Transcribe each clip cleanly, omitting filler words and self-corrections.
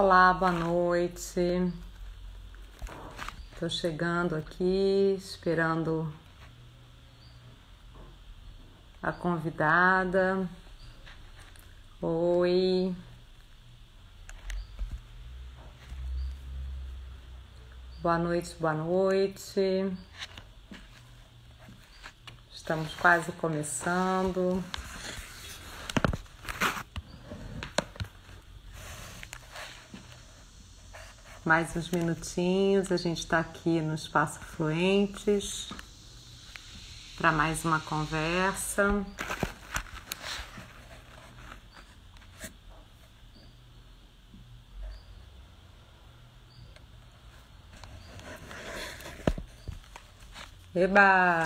Olá, boa noite. Estou chegando aqui, esperando a convidada. Oi. Boa noite, boa noite. Estamos quase começando. Mais uns minutinhos, a gente está aqui no Espaço Fluentes para mais uma conversa. Eba!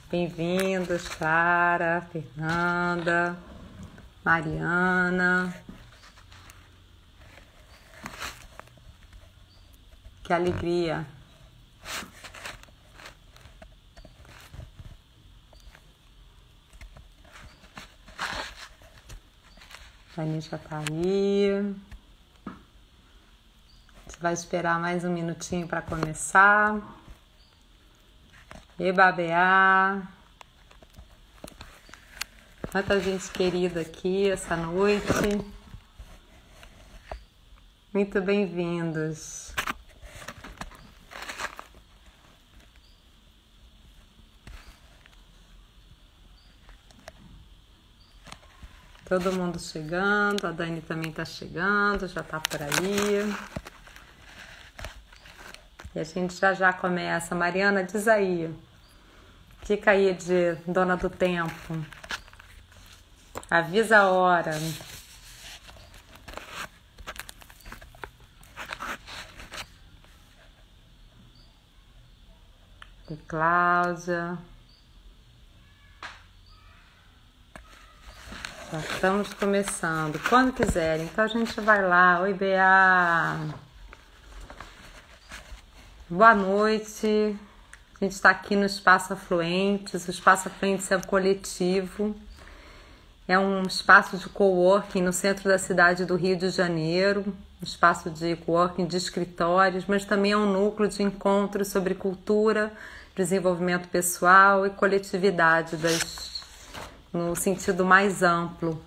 Bem-vindos, Clara, Fernanda, Mariana. Que alegria! A Dani já tá aí. Você vai esperar mais um minutinho para começar. Eba, Bea! Quanta gente querida aqui essa noite. Muito bem-vindos. Todo mundo chegando, a Dani também está chegando, já está por aí. E a gente já começa. Mariana, diz aí. Fica aí de dona do tempo. Avisa a hora. E Cláudia. Já estamos começando. Quando quiserem. Então a gente vai lá. Oi, Bea. Boa noite. A gente está aqui no Espaço Afluentes. O Espaço Afluentes é um coletivo. É um espaço de coworking no centro da cidade do Rio de Janeiro. Um espaço de coworking de escritórios, mas também é um núcleo de encontros sobre cultura, desenvolvimento pessoal e coletividade no sentido mais amplo.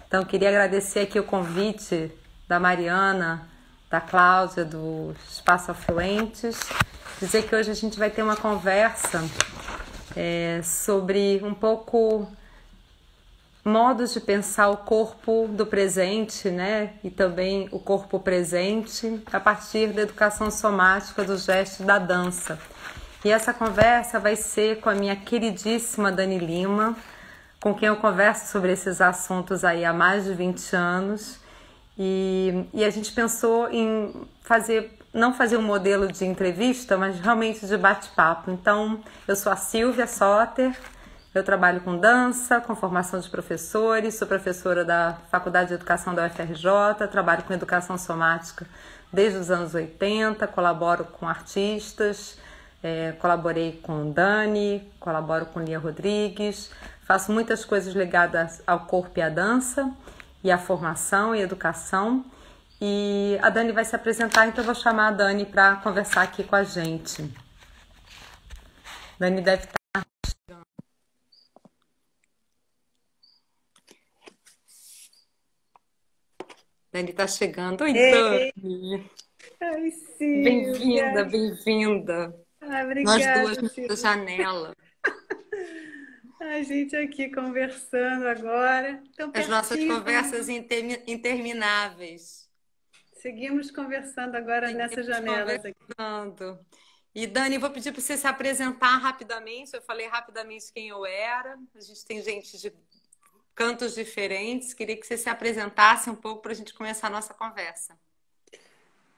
Então, queria agradecer aqui o convite da Mariana, da Cláudia, do Espaço Afluentes. Dizer que hoje a gente vai ter uma conversa sobre um pouco modos de pensar o corpo do presente, né? E também o corpo presente a partir da educação somática do gesto da dança. E essa conversa vai ser com a minha queridíssima Dani Lima, com quem eu converso sobre esses assuntos aí há mais de 20 anos. E a gente pensou em não fazer um modelo de entrevista, mas realmente de bate-papo. Então, eu sou a Silvia Soter, eu trabalho com dança, com formação de professores, sou professora da Faculdade de Educação da UFRJ, trabalho com educação somática desde os anos 80, colaboro com artistas, colaborei com Dani, colaboro com Lia Rodrigues, faço muitas coisas ligadas ao corpo e à dança, e à formação e educação. E a Dani vai se apresentar, então eu vou chamar a Dani para conversar aqui com a gente. Dani deve estar... Dani está chegando. Oi, Ei, Dani! ai, Bem-vinda, Silvia. bem-vinda! Nós duas Obrigada, nessa Silvia. janela. A gente aqui conversando agora, tão As nossas pertinho. conversas intermináveis. Seguimos conversando agora nessas Seguimos janelas aqui. conversando. E Dani, vou pedir para você se apresentar rapidamente. Eu falei rapidamente quem eu era. A gente tem gente de cantos diferentes. Queria que você se apresentasse um pouco para a gente começar a nossa conversa.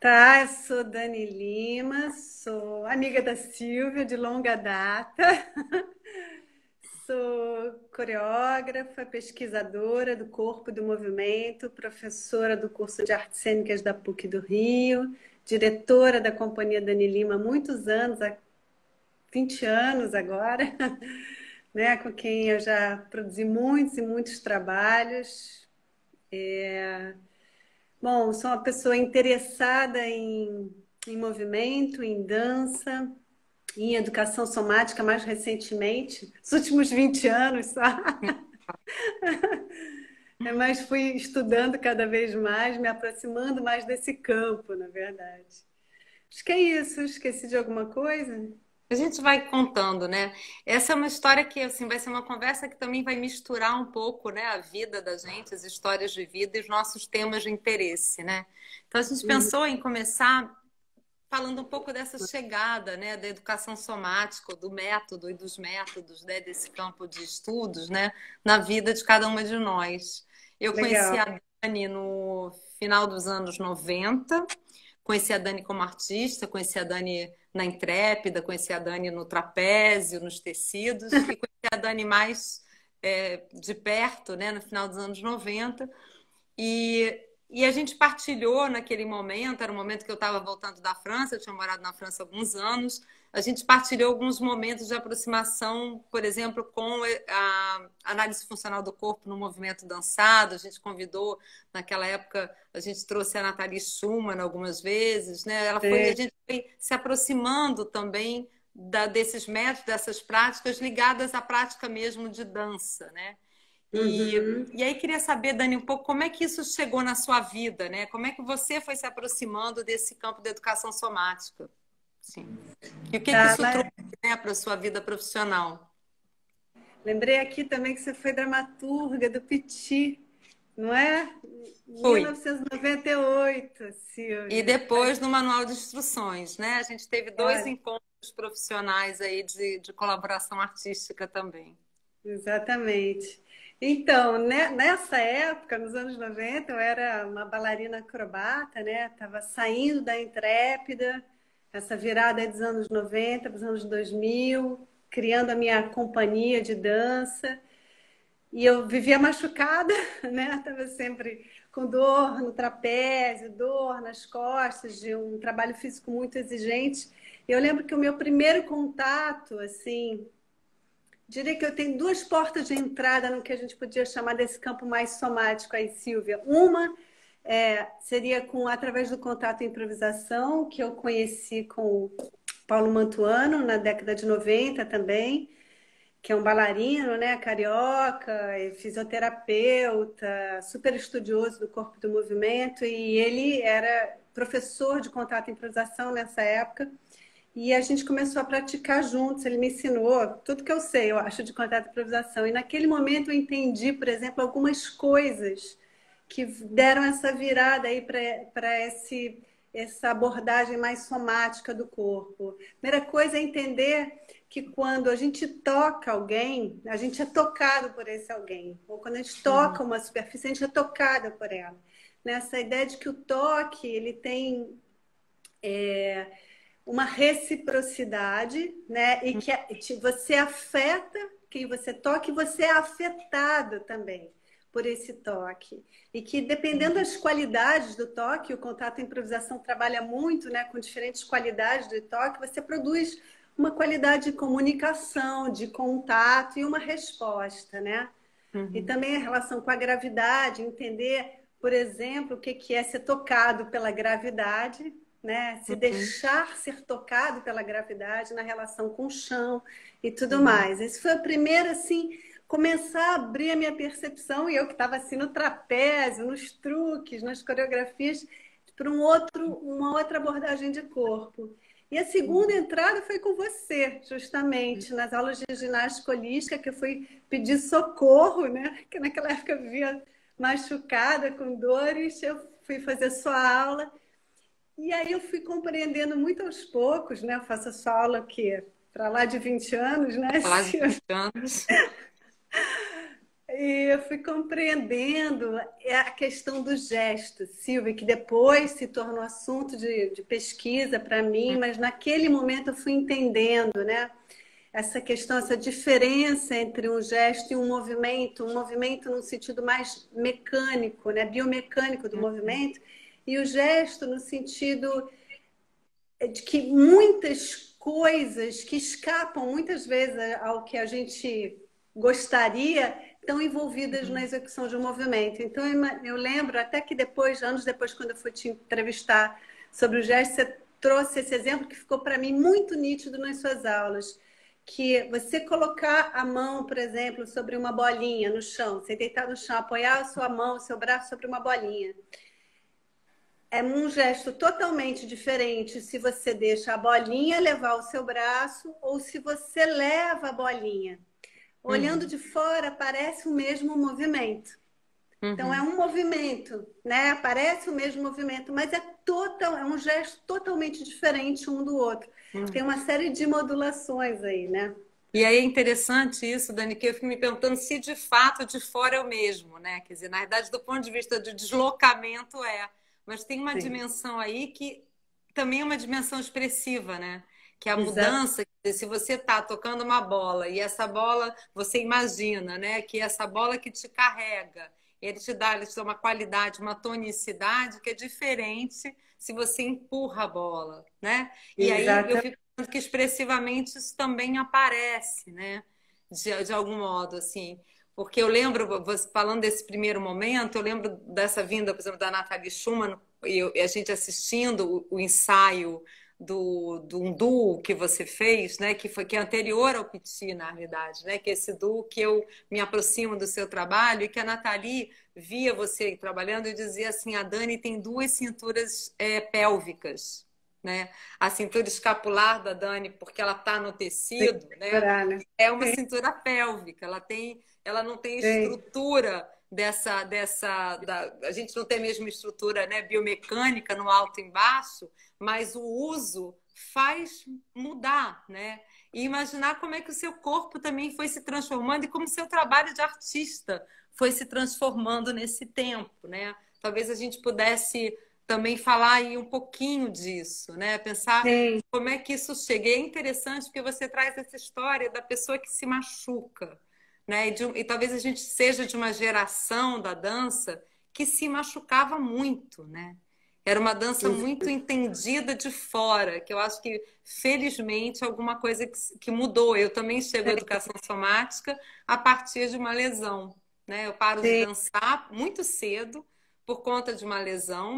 Tá, eu sou Dani Lima, sou amiga da Silvia de longa data. Sou coreógrafa, pesquisadora do corpo e do movimento, professora do curso de artes cênicas da PUC do Rio, diretora da Companhia Dani Lima há muitos anos, há 20 anos agora, né, com quem eu já produzi muitos e muitos trabalhos. Bom, sou uma pessoa interessada em movimento, em dança, em educação somática, mais recentemente, nos últimos 20 anos, só. Mas fui estudando cada vez mais, me aproximando mais desse campo, na verdade. Acho que é isso. Esqueci de alguma coisa? A gente vai contando, né? Essa é uma história que assim vai ser uma conversa que também vai misturar um pouco, né, a vida da gente, as histórias de vida e os nossos temas de interesse, né? Então a gente Uhum. pensou em começar falando um pouco dessa chegada, né, da educação somática, do método e dos métodos, né, desse campo de estudos, né, na vida de cada uma de nós. Eu conheci Legal. a Dani no final dos anos 90, conheci a Dani como artista, conheci a Dani na Intrépida, conheci a Dani no trapézio, nos tecidos, e conheci a Dani mais de perto, né, no final dos anos 90. E a gente partilhou naquele momento, era um momento que eu estava voltando da França, eu tinha morado na França há alguns anos. A gente partilhou alguns momentos de aproximação, por exemplo, com a análise funcional do corpo no movimento dançado. A gente convidou, naquela época, a gente trouxe a Nathalie Schumann algumas vezes, né? A É. gente foi se aproximando também desses métodos, dessas práticas ligadas à prática mesmo de dança, né? Uhum. E aí queria saber, Dani, um pouco como é que isso chegou na sua vida, né? Como é que você foi se aproximando desse campo da educação somática? Sim. E o que que Tá, isso trouxe, né, para a sua vida profissional? lembrei aqui também que você foi dramaturga do Piti, não é? Fui. 1998, E Silvia. depois no manual de instruções, né? A gente teve dois Olha, encontros profissionais aí de colaboração artística também. exatamente. Então, nessa época, nos anos 90, eu era uma bailarina acrobata, né? Estava saindo da Intrépida, essa virada aí dos anos 90 para os anos 2000, criando a minha companhia de dança. E eu vivia machucada, né? Estava sempre com dor no trapézio, dor nas costas, de um trabalho físico muito exigente. Eu lembro que o meu primeiro contato, assim, diria que eu tenho duas portas de entrada no que a gente podia chamar desse campo mais somático aí, Silvia. Uma seria através do contato e improvisação, que eu conheci com o Paulo Mantuano na década de 90 também, que é um bailarino, né, carioca, fisioterapeuta, super estudioso do corpo do movimento, e ele era professor de contato e improvisação nessa época. E a gente começou a praticar juntos. Ele me ensinou tudo que eu sei, eu acho, de contato e improvisação. E naquele momento eu entendi, por exemplo, algumas coisas que deram essa virada aí para essa abordagem mais somática do corpo. Primeira coisa é entender que quando a gente toca alguém, a gente é tocado por esse alguém. Ou quando a gente Uhum. toca uma superfície, a gente é tocada por ela. Nessa ideia de que o toque, ele tem uma reciprocidade, né? E que você afeta quem você toca e você é afetado também por esse toque. E que dependendo das qualidades do toque, o contato e improvisação trabalha muito, né, com diferentes qualidades do toque, você produz uma qualidade de comunicação, de contato e uma resposta, né? E Uhum. também a relação com a gravidade, entender, por exemplo, o que é ser tocado pela gravidade, né? Se Uhum. deixar ser tocado pela gravidade na relação com o chão e tudo Uhum. mais. Esse foi o primeiro, assim, começar a abrir a minha percepção, e eu que estava assim no trapézio, nos truques, nas coreografias, para uma outra abordagem de corpo. E a segunda entrada foi com você, justamente, nas aulas de ginástica holística, que eu fui pedir socorro, né? Que naquela época eu vivia machucada, com dores, eu fui fazer sua aula. E aí eu fui compreendendo muito aos poucos, né? Eu faço a sua aula que para lá de 20 anos, né? Falar de 20 anos. E eu fui compreendendo a questão do gesto, Silvia, que depois se tornou assunto de pesquisa para mim, mas naquele momento eu fui entendendo, né? Essa questão, essa diferença entre um gesto e um movimento no sentido mais mecânico, né? Biomecânico do movimento, e o gesto no sentido de que muitas coisas que escapam muitas vezes ao que a gente gostaria tão envolvidas na execução de um movimento. Então, eu lembro até que depois, anos depois, quando eu fui te entrevistar sobre o gesto, você trouxe esse exemplo que ficou para mim muito nítido nas suas aulas, que você colocar a mão, por exemplo, sobre uma bolinha no chão, você deitar no chão, apoiar a sua mão, o seu braço sobre uma bolinha. É um gesto totalmente diferente se você deixa a bolinha levar o seu braço ou se você leva a bolinha. Olhando de fora, parece o mesmo movimento. Então, é um movimento, né? Parece o mesmo movimento, mas é um gesto totalmente diferente um do outro. Tem uma série de modulações aí, né? E aí é interessante isso, Dani, que eu fico me perguntando se de fato de fora é o mesmo, né? Quer dizer, na verdade, do ponto de vista do deslocamento mas tem uma Sim. dimensão aí que também é uma dimensão expressiva, né? Que é a Exato. mudança, quer dizer, se você está tocando uma bola e essa bola, você imagina, né? Que essa bola que te carrega, ele te dá uma qualidade, uma tonicidade que é diferente se você empurra a bola, né? E aí eu Exato. fico que expressivamente isso também aparece, né? De algum modo, assim. Porque eu lembro, falando desse primeiro momento, eu lembro dessa vinda, por exemplo, da Nathalie Schumann, e a gente assistindo o ensaio do um duo que você fez, né? Que é anterior ao Petit, na realidade, né? Que é esse duo que eu me aproximo do seu trabalho e que a Nathalie via você trabalhando e dizia assim, a Dani tem duas cinturas pélvicas, né? A cintura escapular da Dani, porque ela está no tecido, né? Segurar, né? É uma cintura pélvica. Ela não tem Sim. estrutura a gente não tem a mesma estrutura, né, biomecânica no alto e embaixo, mas o uso faz mudar, né? E imaginar como é que o seu corpo também foi se transformando e como o seu trabalho de artista foi se transformando nesse tempo, né? Talvez a gente pudesse também falar aí um pouquinho disso, né? Pensar Sim. como é que isso chega. E é interessante porque você traz essa história da pessoa que se machuca, né? E talvez a gente seja de uma geração da dança que se machucava muito, né? Era uma dança muito entendida de fora, que eu acho que, felizmente, alguma coisa que mudou. Eu também chego à educação somática a partir de uma lesão, né? Eu paro de Sim. dançar muito cedo por conta de uma lesão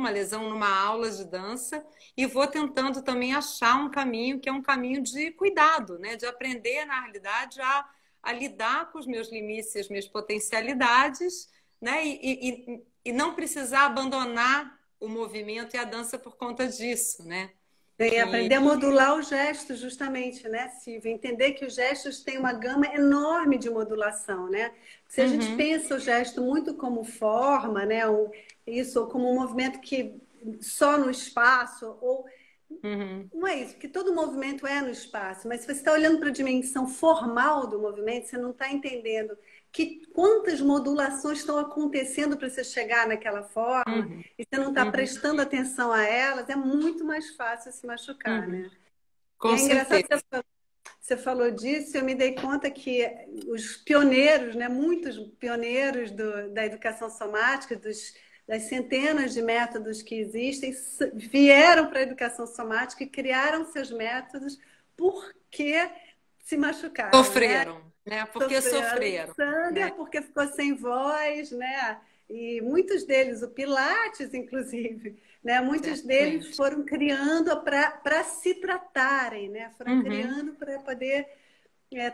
numa aula de dança, e vou tentando também achar um caminho que é um caminho de cuidado, né? De aprender, na realidade, a lidar com os meus limites e as minhas potencialidades, né? E não precisar abandonar o movimento e a dança por conta disso, né? E Que aprender a modular os gestos, justamente, né, Silvia? Entender que os gestos têm uma gama enorme de modulação, né? Se a gente Uhum, pensa o gesto muito como forma, né, isso, ou como um movimento que só no espaço, ou uhum, não é isso, porque todo movimento é no espaço, mas se você está olhando para a dimensão formal do movimento, você não está entendendo quantas modulações estão acontecendo para você chegar naquela forma, uhum, e você não está uhum, prestando atenção a elas, é muito mais fácil se machucar, uhum. né? E Com é engraçado que certeza. você falou disso, eu me dei conta que os pioneiros, né, muitos pioneiros da educação somática, das centenas de métodos que existem, vieram para a educação somática e criaram seus métodos porque se machucaram, né? Sofreram, né? Porque Sofreram. sofreram, né? Alexander, porque ficou sem voz, né? E muitos deles, o Pilates, inclusive, né? Muitos deles Certamente. foram criando para se tratarem, né? Foram Uhum. criando para poder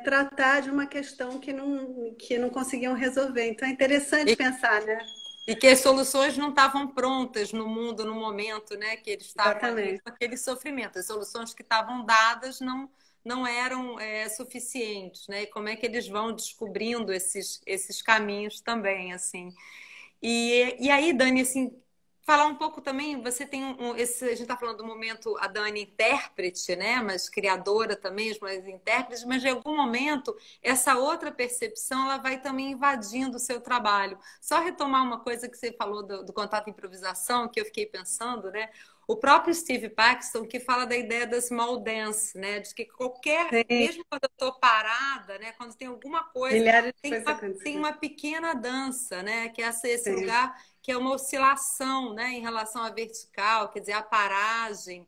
tratar de uma questão que não conseguiam resolver. Então é interessante E, pensar, né? e que as soluções não estavam prontas no mundo, no momento, né? Que eles estavam ali Exatamente. com aquele sofrimento. As soluções que estavam dadas não eram suficientes, né? E como é que eles vão descobrindo esses caminhos também, assim. E aí, Dani, assim, falar um pouco também, você tem a gente está falando do momento, a Dani intérprete, né? Mas criadora também, mas intérprete, mas em algum momento essa outra percepção ela vai também invadindo o seu trabalho. Só retomar uma coisa que você falou do contato improvisação, que eu fiquei pensando, né? O próprio Steve Paxton que fala da ideia da small dance, né? De que Tem mesmo quando eu estou parada, né? Quando tem alguma coisa, milhares de tem coisas tem acontecendo. uma pequena dança, né? Que é esse Tem. lugar que é uma oscilação, né? Em relação à vertical, quer dizer, a paragem,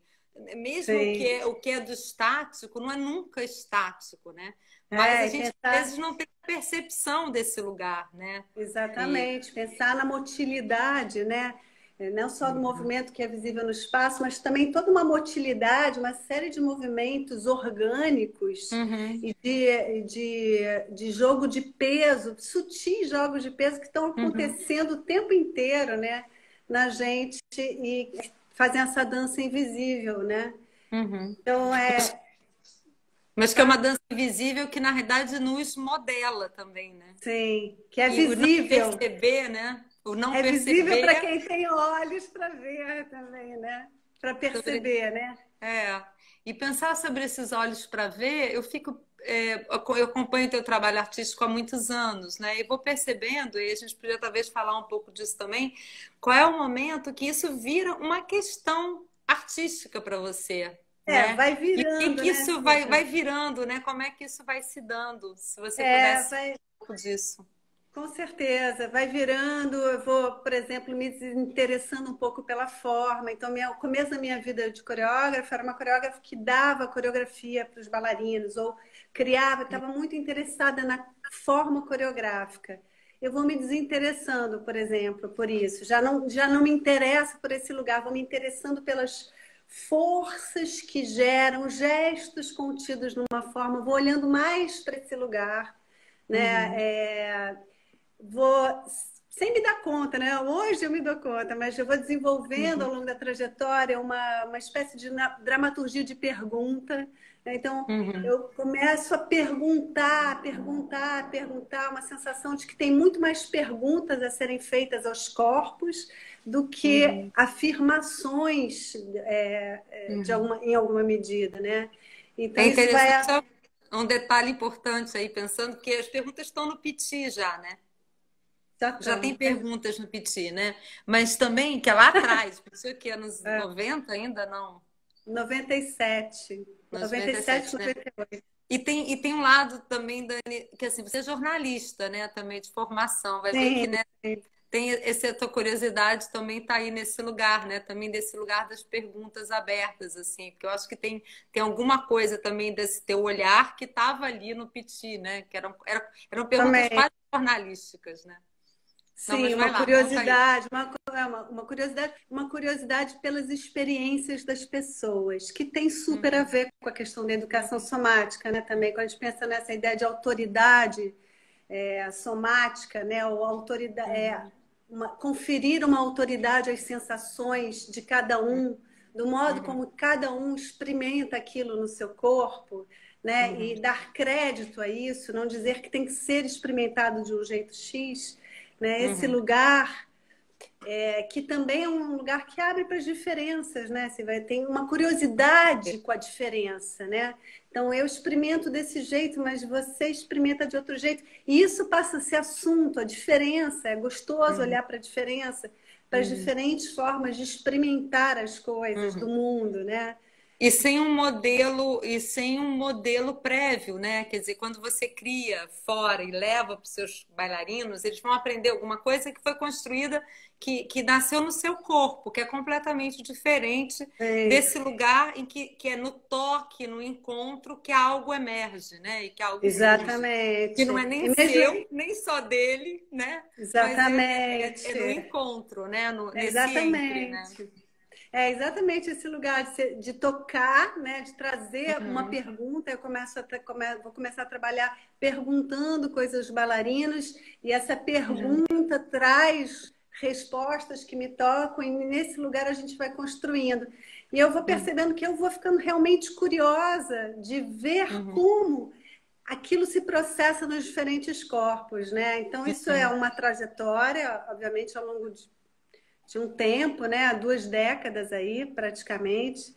mesmo Sim. o que é do estático, não é nunca estático, né? Mas a É, e gente às pensar vezes não tem percepção desse lugar, né? E, exatamente, pensar na motilidade, né? Não só do movimento que é visível no espaço, mas também toda uma motilidade, uma série de movimentos orgânicos uhum, de jogo de peso, sutis jogos de peso que estão uhum, acontecendo o tempo inteiro, né? Na gente e fazem essa dança invisível, né? uhum. Então, Mas que é uma dança invisível que, na realidade, nos modela também, né? sim, que é E o não visível. perceber, né? O não É visível perceber para quem tem olhos para ver também, né? Para sobre. perceber, né? É. E pensar sobre esses olhos para ver, eu fico. Eu acompanho o teu trabalho artístico há muitos anos, né? E vou percebendo, e a gente podia talvez falar um pouco disso também, qual é o momento que isso vira uma questão artística para você, né? Vai E o que virando, que né, isso vai Cíntia? virando, né? Como é que isso vai se dando? Se você pudesse Vai, falar um pouco disso. com certeza, vai virando. Eu vou, por exemplo, me interessando um pouco pela forma. Então, o começo da minha vida de coreógrafa era uma coreógrafa que dava coreografia para os bailarinos ou criava, estava muito interessada na forma coreográfica. Eu vou me desinteressando, por exemplo, por isso. Já não me interessa por esse lugar, vou me interessando pelas forças que geram gestos contidos numa forma, vou olhando mais para esse lugar, né? Uhum, Vou sem me dar conta, né? Hoje eu me dou conta, mas eu vou desenvolvendo ao uhum, longo da trajetória uma espécie de dramaturgia de pergunta, né? Então, uhum, eu começo a perguntar, perguntar, perguntar, uma sensação de que tem muito mais perguntas a serem feitas aos corpos do que uhum, afirmações uhum. em alguma medida, né? Então, É isso vai. interessante, só um detalhe importante aí, pensando que as perguntas estão no Piti já, né? Já Já tem estão. perguntas no Piti, né? Mas também que é lá atrás, Piti que é nos 90 ainda, não, 97, nos 97, 97, né? 98. E tem um lado também, Dani, que assim, você é jornalista, né? Também de formação, vai ver Sim, que, né? sim. Tem essa tua curiosidade também está aí nesse lugar, né? Também desse lugar das perguntas abertas, assim, porque eu acho que tem alguma coisa também desse teu olhar que estava ali no Piti, né? Que eram perguntas Também. quase jornalísticas, né? Não, mas Sim, vai lá, conta aí. uma curiosidade pelas experiências das pessoas, que tem super a Uhum, ver com a questão da educação somática, né? Também, quando a gente pensa nessa ideia de autoridade somática, né? Ou autoridade, uhum, conferir uma autoridade às sensações de cada um, do modo uhum, como cada um experimenta aquilo no seu corpo, né? uhum, E dar crédito a isso, não dizer que tem que ser experimentado de um jeito X, né? Esse uhum. lugar que também é um lugar que abre para as diferenças, né? Você vai ter uma curiosidade com a diferença, né? Então eu experimento desse jeito, mas você experimenta de outro jeito. E isso passa a ser assunto, a diferença. É gostoso Uhum, olhar para a diferença, para as uhum, diferentes formas de experimentar as coisas do uhum. mundo, né? E sem um modelo prévio, né? Quer dizer, quando você cria fora e leva para os seus bailarinos, eles vão aprender alguma coisa que foi construída, que nasceu no seu corpo, que é completamente diferente É, desse lugar que é no toque, no encontro, que algo emerge, né? E que algo surge. Que não é exatamente. nem E mesmo, seu, nem só dele, né? Mas é no exatamente. encontro, né? Nesse entre, né? Exatamente. É exatamente esse lugar de tocar, né, de trazer uma Uhum, pergunta. Eu vou começar a trabalhar perguntando coisas aos bailarinos, e essa uhum, pergunta traz respostas que me tocam, e nesse lugar a gente vai construindo. E eu vou uhum, percebendo que eu vou ficando realmente curiosa de ver uhum, como aquilo se processa nos diferentes corpos, né? Então, isso é uhum. uma trajetória, obviamente, ao longo de um tempo, né? Há 2 décadas aí, praticamente.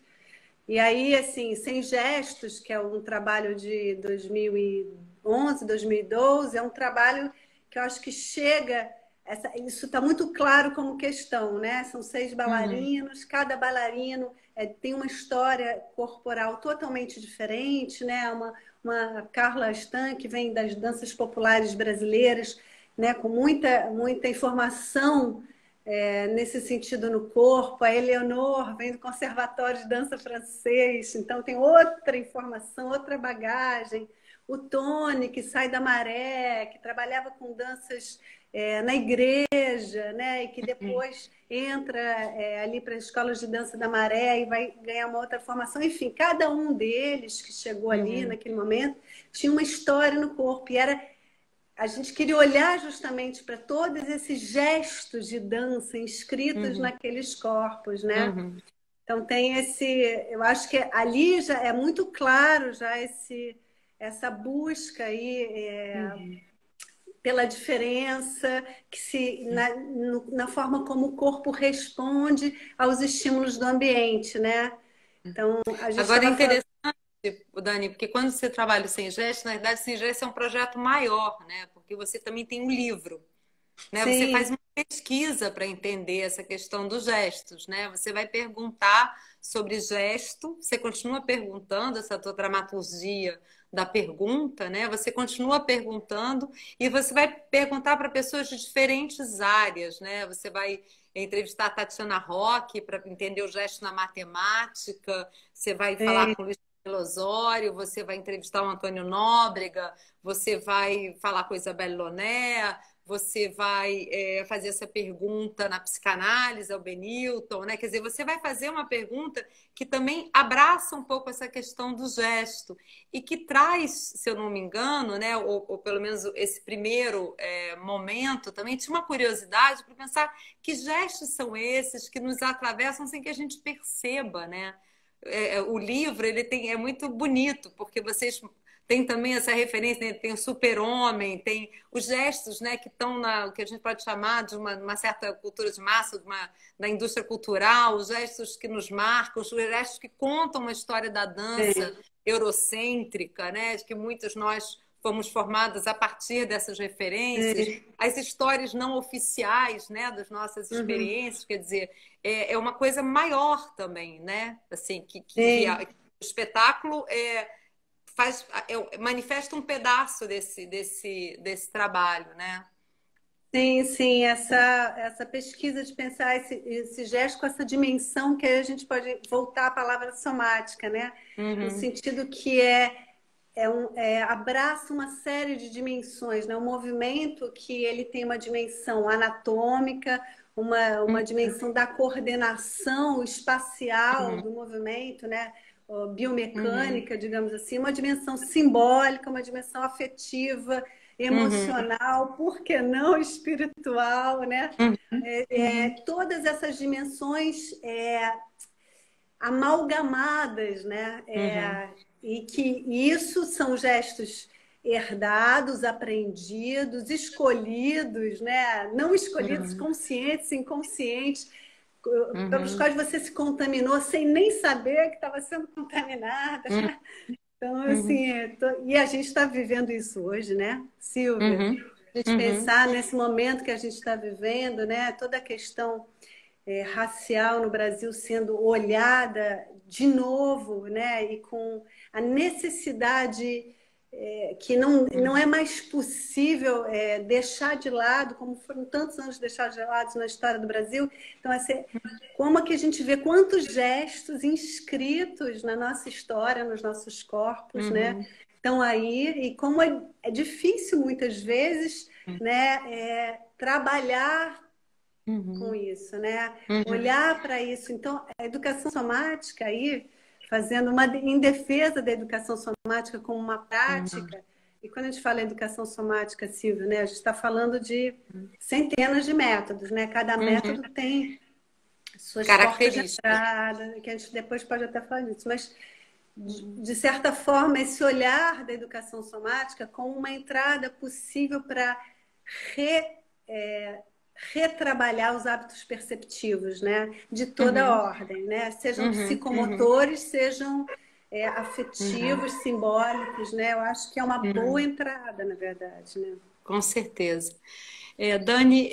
E aí, assim, Sem Gestos, que é um trabalho de 2011, 2012, é um trabalho que eu acho que chega. Isso está muito claro como questão, né? São 6 Uhum, bailarinos, cada bailarino tem uma história corporal totalmente diferente, né? Uma Carla Stan, que vem das danças populares brasileiras, né? Com muita informação nesse sentido no corpo. A Eleonor vem do Conservatório de Dança Francês, então tem outra informação, outra bagagem. O Tony, que sai da Maré, que trabalhava com danças na igreja, né? E que depois entra ali para as escolas de dança da Maré e vai ganhar uma outra formação. Enfim, cada um deles que chegou ali naquele momento tinha uma história no corpo. E a gente queria olhar justamente para todos esses gestos de dança inscritos naqueles corpos, né? Então tem eu acho que ali já é muito claro já essa busca aí pela diferença na forma como o corpo responde aos estímulos do ambiente, né? Então a gente Agora é estava falando. interessante, Dani, porque quando você trabalha o Sem Gesto, na verdade, o Sem Gesto é um projeto maior, né? Porque você também tem um livro, né? Você faz Sim, uma pesquisa para entender essa questão dos gestos, né? Você vai perguntar sobre gesto, você continua perguntando essa tua dramaturgia da pergunta, né? Você continua perguntando e você vai perguntar para pessoas de diferentes áreas, né? Você vai entrevistar a Tatiana Roque para entender o gesto na matemática, você vai falar sim, com o Luiz Osório, você vai entrevistar o Antônio Nóbrega, você vai falar com a Isabelle Loné, você vai fazer essa pergunta na psicanálise ao Benilton, né? Quer dizer, você vai fazer uma pergunta que também abraça um pouco essa questão do gesto e que traz, se eu não me engano, né? Ou pelo menos esse primeiro momento também tinha uma curiosidade para pensar que gestos são esses que nos atravessam sem que a gente perceba, né? O livro é muito bonito porque vocês tem também essa referência, né? Tem o super-homem, tem os gestos, né, que estão o que a gente pode chamar de uma certa cultura de massa, da indústria cultural, os gestos que nos marcam, os gestos que contam uma história da dança sim, eurocêntrica, né, de que muitos nós fomos formadas a partir dessas referências, sim. as histórias não oficiais, né, das nossas Uhum, experiências, quer dizer, é uma coisa maior também, né, assim, sim. o espetáculo manifesta um pedaço desse trabalho, né? Sim, sim, essa pesquisa de pensar esse gesto com essa dimensão que aí a gente pode voltar à palavra somática, né? No Uhum, sentido que abraça uma série de dimensões, né? Um movimento que ele tem uma dimensão anatômica, uma dimensão da coordenação espacial uhum, do movimento, né? Ó, uhum, biomecânica, digamos assim, uma dimensão simbólica, uma dimensão afetiva, uhum, emocional, por que não espiritual, né? uhum, uhum, Todas essas dimensões amalgamadas, né? uhum, E que isso são gestos herdados, aprendidos, escolhidos, né? Não escolhidos, uhum, conscientes, inconscientes, pelos uhum, quais você se contaminou sem nem saber que estava sendo contaminada. Então, uhum, assim, e a gente está vivendo isso hoje, né, Silvia? uhum, A gente uhum, pensar nesse momento que a gente está vivendo, né? Toda a questão racial no Brasil sendo olhada de novo, né? E com a necessidade que não é mais possível deixar de lado, como foram tantos anos deixados de lado na história do Brasil. Então, assim, como é que a gente vê quantos gestos inscritos na nossa história, nos nossos corpos, né? uhum, Estão aí, e como é difícil muitas vezes, né, trabalhar com uhum, isso, né? uhum, Olhar para isso. Então, a educação somática aí, fazendo uma em defesa da educação somática como uma uhum, prática. E quando a gente fala em educação somática, Silvio, né, a gente está falando de centenas de métodos, né? Cada uhum. método tem suas portas de Características. entrada, que a gente depois pode até falar disso, mas Uhum, de certa forma esse olhar da educação somática como uma entrada possível para retrabalhar os hábitos perceptivos, né? De toda uhum, ordem, né? Sejam uhum, uhum, psicomotores, sejam uhum, afetivos, simbólicos, né? Eu acho que é uma boa uhum. entrada, na verdade, né? Com certeza. Dani,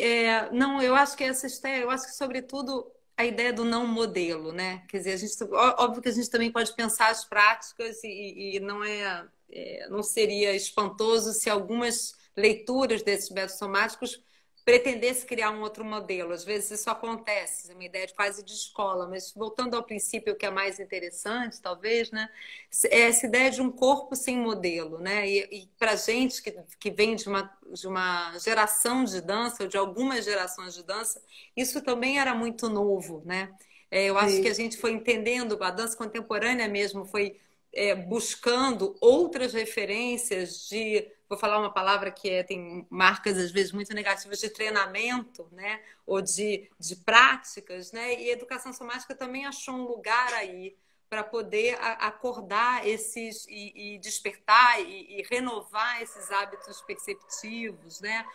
não, eu acho que essa ideia, eu acho que sobretudo a ideia do não modelo, né? Quer dizer, óbvio que a gente também pode pensar as práticas e não não seria espantoso se algumas leituras desses métodos somáticos pretendesse criar um outro modelo. Às vezes isso acontece, é uma ideia de quase de escola, mas voltando ao princípio, que é mais interessante, talvez, né? É essa ideia de um corpo sem modelo, né? E para gente que vem de uma geração de dança, ou de algumas gerações de dança, isso também era muito novo, né? Eu acho que a Sim, gente foi entendendo, a dança contemporânea mesmo foi buscando outras referências de, vou falar uma palavra que tem marcas às vezes muito negativas, de treinamento, né? Ou de práticas, né? E a educação somática também achou um lugar aí para poder acordar esses e despertar e renovar esses hábitos perceptivos, né?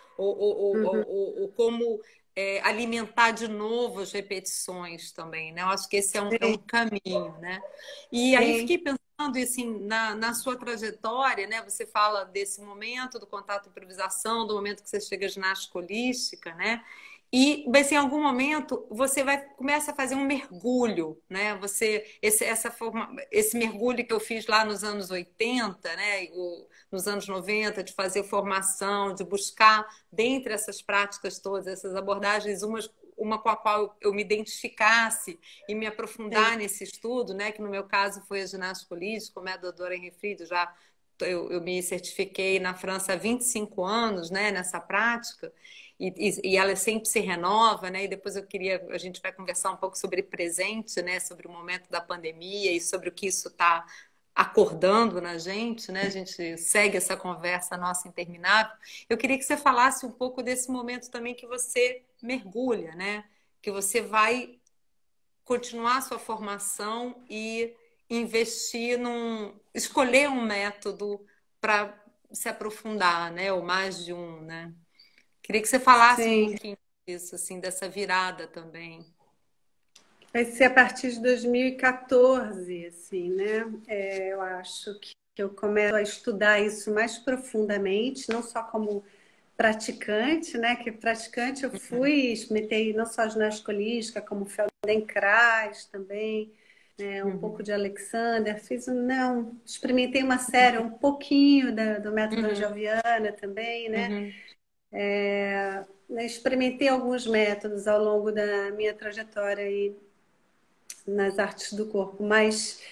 uhum, Ou como alimentar de novo as repetições também, né? Eu acho que esse é um sim, caminho, né? E aí sim. fiquei pensando assim, na sua trajetória, né? Você fala desse momento do contato improvisação, do momento que você chega à ginástica holística, né? E mas, em algum momento você vai começa a fazer um mergulho, né? Esse mergulho que eu fiz lá nos anos 80, né? Nos anos 90, de fazer formação, de buscar dentre essas práticas todas, essas abordagens, uma com a qual eu me identificasse e me aprofundar Sim. nesse estudo, né? Que no meu caso foi a ginástica holística, como é a doutora Henri Fried, eu me certifiquei na França há 25 anos, né? Nessa prática. E ela sempre se renova, né? E depois a gente vai conversar um pouco sobre presente, né? Sobre o momento da pandemia e sobre o que isso está acordando na gente, né? A gente segue essa conversa nossa interminável. Eu queria que você falasse um pouco desse momento também que você mergulha, né? Que você vai continuar a sua formação e escolher um método para se aprofundar, né? Ou mais de um, né? Queria que você falasse um Sim. pouquinho disso, assim, dessa virada também. Vai ser a partir de 2014, assim, né? Eu acho que eu começo a estudar isso mais profundamente, não só como praticante, né? Que praticante eu fui, experimentei não só ginástica holística, como Feldenkrais também, né? Um pouco Uhum, de Alexander, não, experimentei uma série, um pouquinho do método uhum, Angel Viana também, né? uhum, Experimentei alguns métodos ao longo da minha trajetória aí nas artes do corpo, mas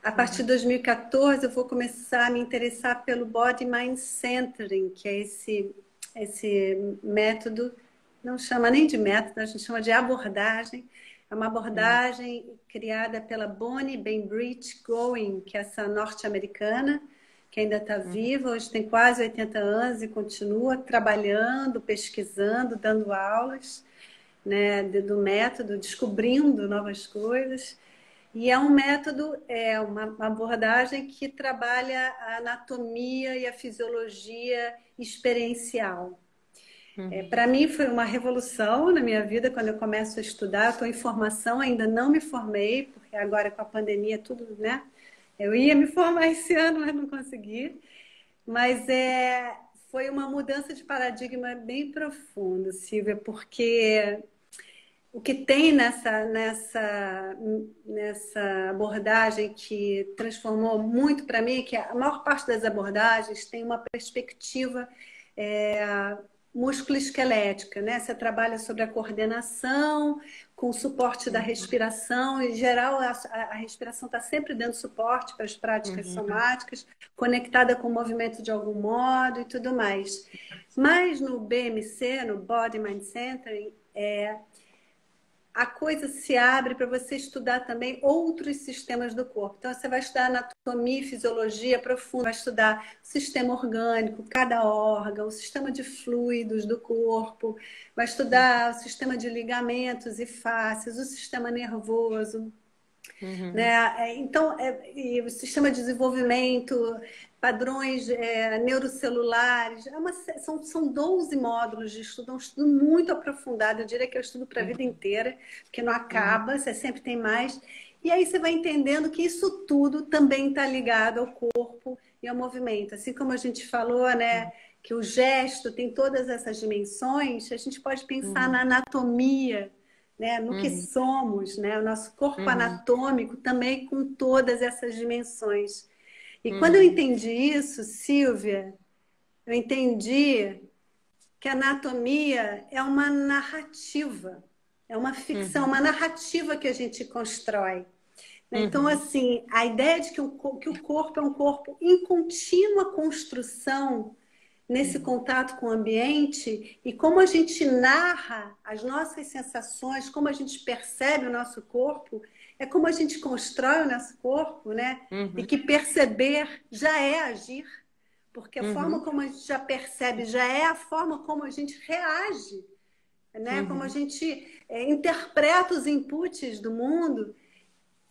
a partir de uhum, 2014 eu vou começar a me interessar pelo Body Mind Centering, que é esse método, não chama nem de método, a gente chama de abordagem. É uma uhum, abordagem criada pela Bonnie Bainbridge Goin, que é essa norte-americana, que ainda está uhum, viva, hoje tem quase 80 anos e continua trabalhando, pesquisando, dando aulas, né, do método, descobrindo novas coisas. E é um método, é uma abordagem que trabalha a anatomia e a fisiologia experiencial. uhum, Para mim foi uma revolução na minha vida quando eu começo a estudar. Estou em formação, ainda não me formei, porque agora com a pandemia tudo, né? Eu ia me formar esse ano, mas não consegui. Mas foi uma mudança de paradigma bem profunda, Silvia, porque o que tem nessa abordagem que transformou muito para mim é que a maior parte das abordagens tem uma perspectiva músculo-esquelética, né? Você trabalha sobre a coordenação, com o suporte da uhum, respiração. Em geral, a respiração está sempre dando suporte para as práticas uhum, somáticas, conectada com o movimento de algum modo e tudo mais. Mas no BMC, no Body Mind Centering, a coisa se abre para você estudar também outros sistemas do corpo. Então, você vai estudar anatomia e fisiologia profunda, vai estudar o sistema orgânico, cada órgão, o sistema de fluidos do corpo, vai estudar o sistema de ligamentos e fáscias, o sistema nervoso, uhum, né? Então, e o sistema de desenvolvimento, padrões neurocelulares, são 12 módulos de estudo, é um estudo muito aprofundado, eu diria que é um estudo para a vida uhum, inteira, porque não uhum, acaba, você sempre tem mais. E aí você vai entendendo que isso tudo também está ligado ao corpo e ao movimento. Assim como a gente falou, né, que o gesto tem todas essas dimensões, a gente pode pensar na uhum, anatomia, né, no que uhum, somos, né, o nosso corpo uhum, anatômico também com todas essas dimensões. E quando eu uhum, entendi isso, Silvia, eu entendi que a anatomia é uma narrativa, é uma ficção, Uhum, uma narrativa que a gente constrói. Então, uhum, assim, a ideia de que o corpo é um corpo em contínua construção nesse uhum, contato com o ambiente e como a gente narra as nossas sensações, como a gente percebe o nosso corpo, é como a gente constrói o nosso corpo, né? E uhum, que perceber já é agir, porque a forma uhum, como a gente já percebe já é a forma como a gente reage, né? Como a uhum, gente interpreta os inputs do mundo.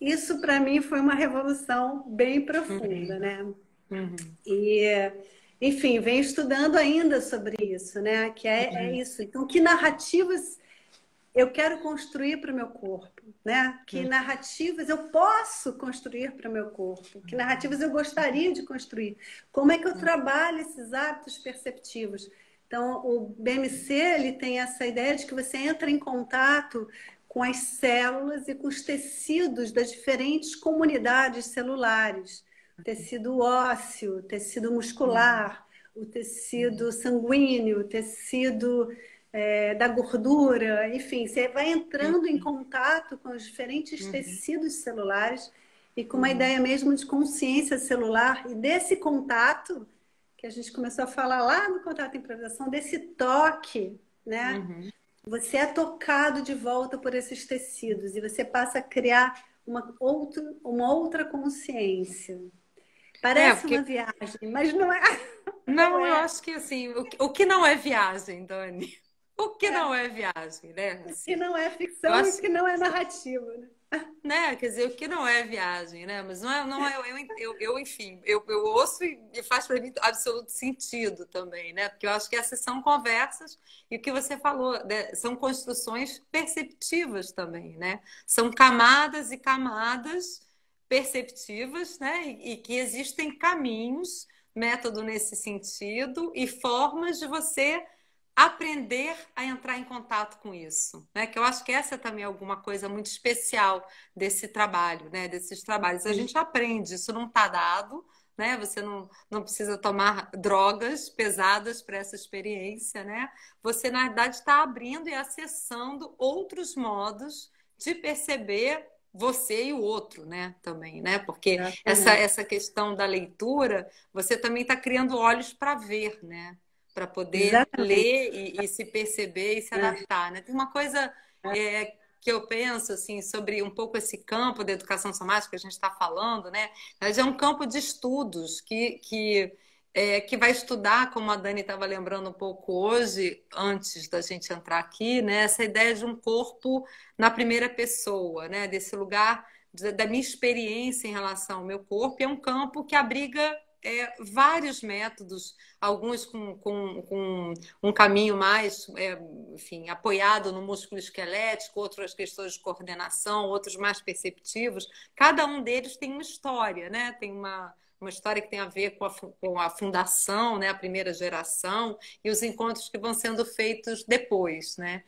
Isso para mim foi uma revolução bem profunda, uhum, né? uhum, E, enfim, venho estudando ainda sobre isso, né? Que é uhum, isso. Então, que narrativas eu quero construir para o meu corpo, né? Que uhum, narrativas eu posso construir para o meu corpo? Que narrativas eu gostaria de construir? Como é que eu trabalho esses hábitos perceptivos? Então, o BMC ele tem essa ideia de que você entra em contato com as células e com os tecidos das diferentes comunidades celulares, tecido ósseo, tecido uhum, muscular, o tecido sanguíneo, o tecido da gordura, enfim, você vai entrando em contato com os diferentes uhum, tecidos celulares e com uma uhum, ideia mesmo de consciência celular e desse contato que a gente começou a falar lá no contato em improvisação, desse toque, né? uhum. Você é tocado de volta por esses tecidos e você passa a criar uma outra consciência. É, Parece uma porque. viagem, mas não é. Não Não, eu é. acho que assim, o que não é viagem, Dani? O que não É. é viagem, né? O que Assim, não é eu ficção e o acho, que não é narrativa, né? né? Quer dizer, o que não é viagem, né? Mas enfim, eu ouço e faz para mim absoluto sentido também, né? Porque eu acho que essas são conversas e o que você falou, né? São construções perceptivas também, né? São camadas e camadas perceptivas, né? E que existem caminhos, método nesse sentido e formas de você aprender a entrar em contato com isso, né? Que eu acho que essa também é alguma coisa muito especial desse trabalho, né? Desses trabalhos. A gente aprende, isso não está dado, né? Você não precisa tomar drogas pesadas para essa experiência, né? Você, na verdade, está abrindo e acessando outros modos de perceber você e o outro, né? Também, né? Porque Exatamente. essa questão da leitura, você também está criando olhos para ver, né? Para poder Exatamente. ler e se perceber e se É, adaptar, né? Tem uma coisa que eu penso assim sobre um pouco esse campo da educação somática que a gente está falando, né? Mas é um campo de estudos que vai estudar, como a Dani estava lembrando um pouco hoje, antes da gente entrar aqui, né? Essa ideia de um corpo na primeira pessoa, né? Desse lugar da minha experiência em relação ao meu corpo, é um campo que abriga vários métodos, alguns com um caminho mais, enfim, apoiado no músculo esquelético, outras questões de coordenação, outros mais perceptivos. Cada um deles tem uma história, né? Tem uma história que tem a ver com a fundação, né? A primeira geração, e os encontros que vão sendo feitos depois, né?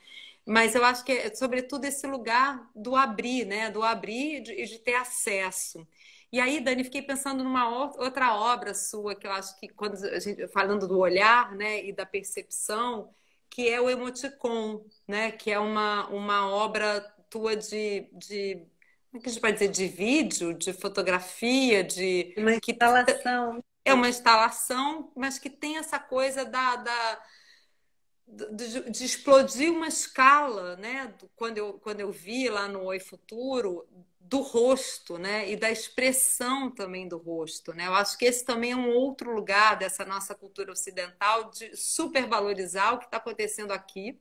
Mas eu acho que é sobretudo esse lugar do abrir, né? Do abrir e de ter acesso. E aí, Dani, fiquei pensando numa outra obra sua, que eu acho que, quando a gente, falando do olhar, né, e da percepção, que é o Emoticon, né, que é uma obra tua como é que a gente pode dizer, de vídeo, de fotografia, uma que instalação. é uma instalação, mas que tem essa coisa de explodir uma escala, né? Quando eu vi lá no Oi Futuro, do rosto, né? E da expressão também do rosto, né? Eu acho que esse também é um outro lugar dessa nossa cultura ocidental de supervalorizar o que está acontecendo aqui,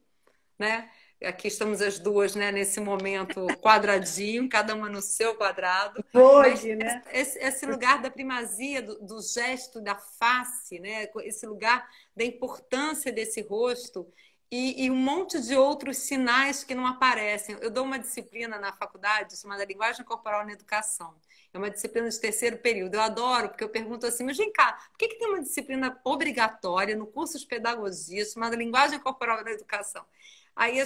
né? Aqui estamos as duas, né, nesse momento quadradinho, cada uma no seu quadrado, mas Vogue, né? esse lugar da primazia, do gesto, da face, né, esse lugar da importância desse rosto e um monte de outros sinais que não aparecem. Eu dou uma disciplina na faculdade chamada Linguagem Corporal na Educação. É uma disciplina de terceiro período. Eu adoro, porque eu pergunto assim, mas vem cá, por que tem uma disciplina obrigatória no curso de pedagogia chamada Linguagem Corporal na Educação? Aí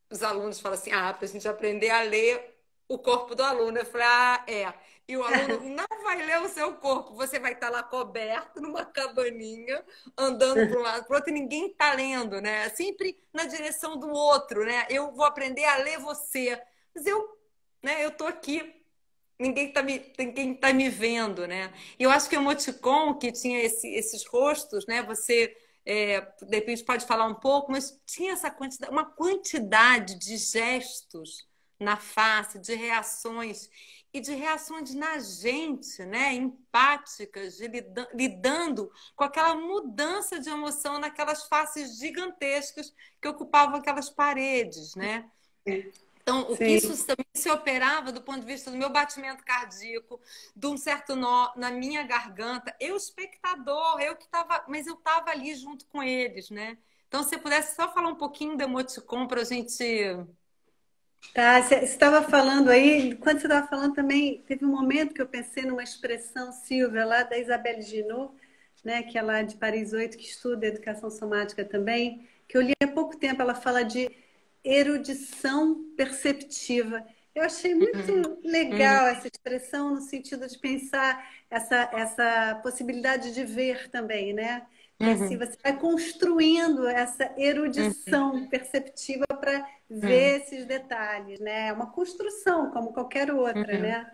os alunos falam assim: para a gente aprender a ler o corpo do aluno. Eu falei, ah, é. E o aluno não vai ler o seu corpo, você vai estar lá coberto numa cabaninha, andando para um lado para o outro, e ninguém está lendo, né? Sempre na direção do outro, né? Eu vou aprender a ler você, mas né, eu tô aqui. Ninguém tá me vendo, né? E eu acho que o emoticon, que tinha esses rostos, né? Você, de repente, pode falar um pouco, mas tinha uma quantidade de gestos na face, de reações, e de reações na gente, né? Empáticas, lidando com aquela mudança de emoção naquelas faces gigantescas que ocupavam aquelas paredes, né? Então, o que Sim. isso também se operava do ponto de vista do meu batimento cardíaco, de um certo nó na minha garganta, eu espectador, eu que estava, mas eu estava ali junto com eles, né? Então, se você pudesse só falar um pouquinho do emoticon para a gente. Tá, você estava falando aí, quando você estava falando também, teve um momento que eu pensei numa expressão, Silvia, lá da Isabelle Ginot, né, que é lá de Paris 8, que estuda educação somática também, que eu li há pouco tempo, ela fala de erudição perceptiva. Eu achei muito Uhum, legal essa expressão no sentido de pensar essa possibilidade de ver também, né? Que assim, uhum, você vai construindo essa uhum, erudição perceptiva para uhum, ver esses detalhes, né? É uma construção, como qualquer outra, uhum, né?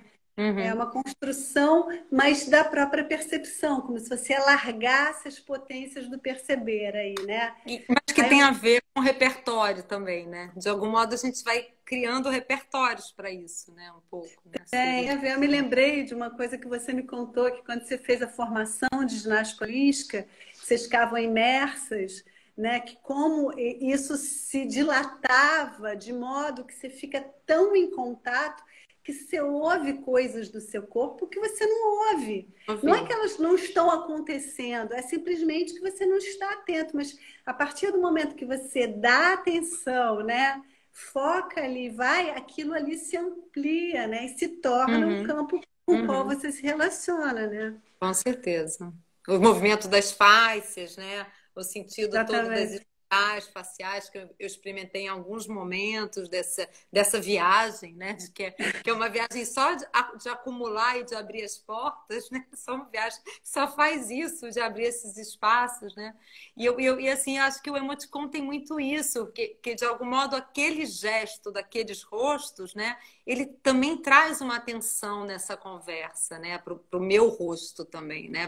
É uhum. uma construção, mas da própria percepção, como se você alargasse as potências do perceber aí, né? Mas que Aí tem eu a ver com repertório também, né? De algum modo a gente vai criando repertórios para isso, né? Um pouco, né? tem Seria. a ver, eu me lembrei de uma coisa que você me contou, que quando você fez a formação de ginástica holística, vocês ficavam imersas, né? Que como isso se dilatava de modo que você fica tão em contato que você ouve coisas do seu corpo que você não ouve. Não é que Ouvir. elas não estão acontecendo, é simplesmente que você não está atento. Mas a partir do momento que você dá atenção, né? Foca ali, vai, aquilo ali se amplia, né? E se torna um Uhum, campo com o qual uhum. você se relaciona, né? Com certeza. O movimento das fáscias, né? O sentido todo das Exatamente. espirais faciais que eu experimentei em alguns momentos dessa viagem, né? Que é uma viagem só de acumular e de abrir as portas, né? Só uma viagem que só faz isso, de abrir esses espaços, né? E assim, acho que o emoticon tem muito isso, que de algum modo aquele gesto daqueles rostos, né? Ele também traz uma atenção nessa conversa, né? Para o meu rosto também, né?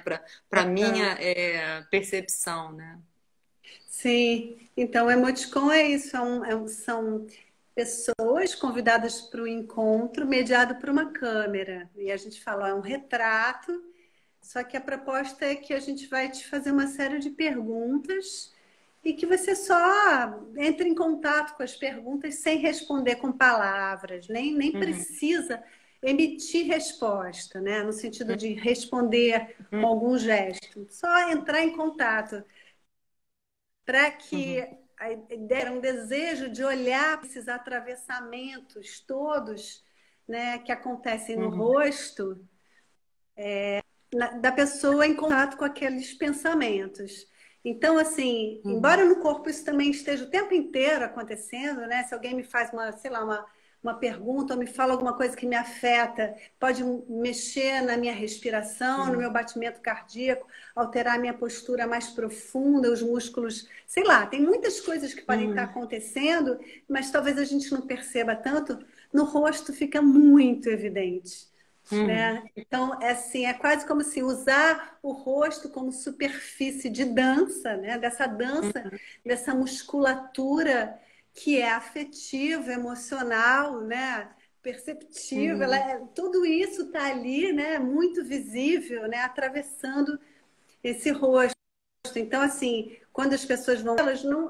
Para minha percepção, né? Sim, então o emoticon é isso, são pessoas convidadas para o encontro mediado por uma câmera. E a gente fala, é um retrato, só que a proposta é que a gente vai te fazer uma série de perguntas e que você só entre em contato com as perguntas sem responder com palavras, nem Uhum, precisa emitir resposta, né? No sentido de responder com algum gesto, só entrar em contato para que uhum, a ideia era um desejo de olhar esses atravessamentos todos, né, que acontecem no uhum, rosto da pessoa em contato com aqueles pensamentos. Então, assim, uhum, embora no corpo isso também esteja o tempo inteiro acontecendo, né? Se alguém me faz uma, sei lá, uma pergunta ou me fala alguma coisa que me afeta, pode mexer na minha respiração, no uhum, meu batimento cardíaco, alterar a minha postura mais profunda, os músculos, sei lá, tem muitas coisas que podem estar uhum, acontecendo, mas talvez a gente não perceba tanto. No rosto fica muito evidente, uhum, né? Então, é assim, é quase como se usar o rosto como superfície de dança, né? Dessa dança, dessa musculatura que é afetiva, emocional, né? Perceptiva, uhum, tudo isso está ali, né? Muito visível, né? Atravessando esse rosto. Então, assim, quando as pessoas vão,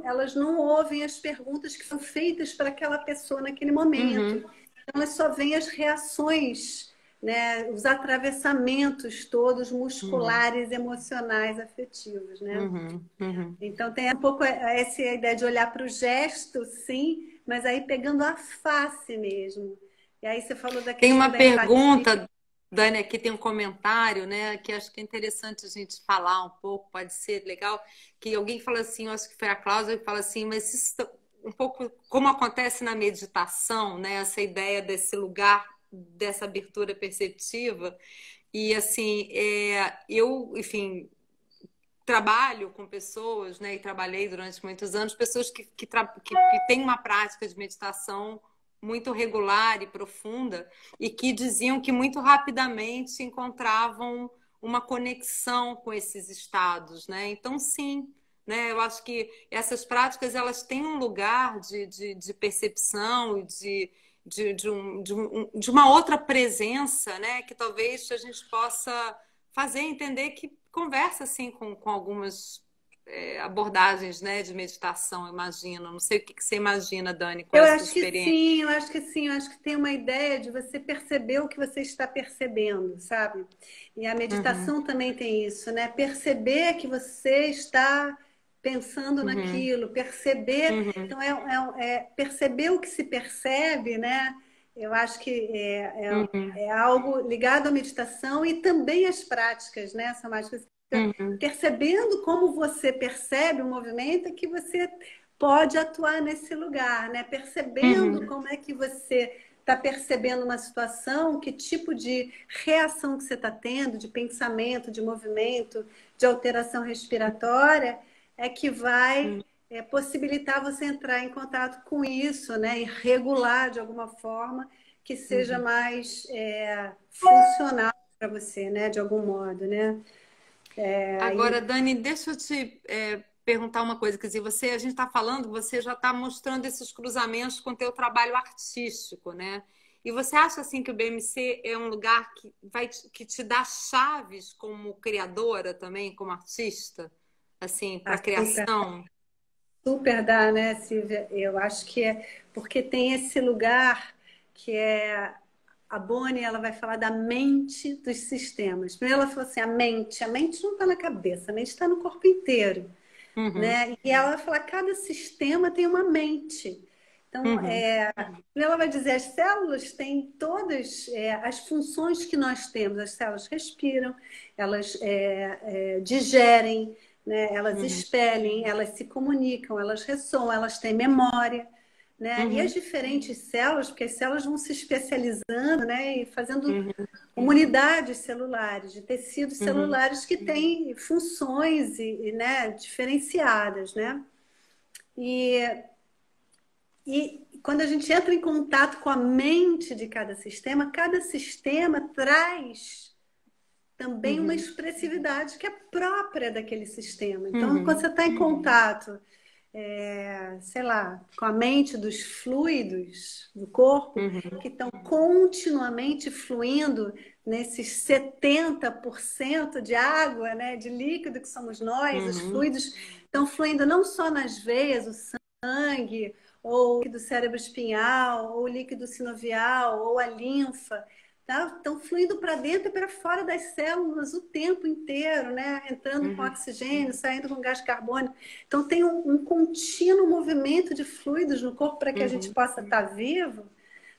elas não ouvem as perguntas que são feitas para aquela pessoa naquele momento. uhum, Então, elas só veem as reações, né? Os atravessamentos todos uhum, musculares, emocionais, afetivos, né? uhum, uhum. Então, tem um pouco essa ideia de olhar para o gesto, sim, mas aí pegando a face mesmo. E aí você falou da Tem questão uma da empatia. pergunta, Dani, aqui tem um comentário, né, que acho que é interessante a gente falar um pouco, pode ser legal, que alguém fala assim, eu acho que foi a Cláudia, que fala assim, mas um pouco como acontece na meditação, né? Essa ideia desse lugar, dessa abertura perceptiva. E assim, eu, enfim, trabalho com pessoas, né? E trabalhei durante muitos anos, pessoas que têm uma prática de meditação muito regular e profunda e que diziam que muito rapidamente encontravam uma conexão com esses estados, né? Então, sim, né? Eu acho que essas práticas elas têm um lugar de percepção e de uma outra presença, né? Que talvez a gente possa fazer entender que conversa assim com algumas abordagens, né, de meditação, imagino. Não sei o que que você imagina, Dani, qual é Eu a sua acho que experiência? sim, eu acho que sim, eu acho que tem uma ideia de você perceber o que você está percebendo, sabe? E a Uhum, meditação também tem isso, né? Perceber que você está pensando uhum, naquilo, perceber. uhum, Então, perceber o que se percebe, né? Eu acho que uhum, é algo ligado à meditação e também às práticas, né? Somáticas. uhum, Percebendo como você percebe o movimento, é que você pode atuar nesse lugar, né? Percebendo uhum, como é que você está percebendo uma situação, que tipo de reação que você está tendo, de pensamento, de movimento, de alteração respiratória, é que vai uhum, possibilitar você entrar em contato com isso, né? E regular de alguma forma que seja uhum. mais funcional para você, né? De algum modo, né? Agora, Aí Dani, deixa eu te perguntar uma coisa. Quer dizer, a gente está falando, você já está mostrando esses cruzamentos com o teu trabalho artístico, né? E você acha assim que o BMC é um lugar que te dá chaves como criadora também, como artista, assim, para a super criação? Super dá, né, Silvia? Eu acho que é porque tem esse lugar que é a Bonnie, ela vai falar da mente dos sistemas. Primeiro ela falou assim, a mente não está na cabeça, a mente está no corpo inteiro, Uhum, né? E ela vai falar, cada sistema tem uma mente. Então, uhum, ela vai dizer, as células têm todas as funções que nós temos. As células respiram, elas digerem, né? Elas uhum, expelem, elas se comunicam, elas ressoam, elas têm memória. Né? E as uhum, diferentes células, porque as células vão se especializando, né? E fazendo uhum, comunidades celulares, de tecidos uhum, celulares que têm funções né, diferenciadas. Né? E quando a gente entra em contato com a mente de cada sistema traz também uma uhum, expressividade que é própria daquele sistema. Então, quando uhum, você está em contato, sei lá, com a mente dos fluidos do corpo, uhum, que estão continuamente fluindo nesses 70% de água, né, de líquido que somos nós, os uhum, fluidos estão fluindo não só nas veias, o sangue, ou o líquido cérebro espinhal, ou o líquido sinovial, ou a linfa, tá? Estão fluindo para dentro e para fora das células o tempo inteiro, né? Entrando com uhum, oxigênio, saindo com gás carbônico. Então tem um contínuo movimento de fluidos no corpo para que a gente uhum, possa estar vivo,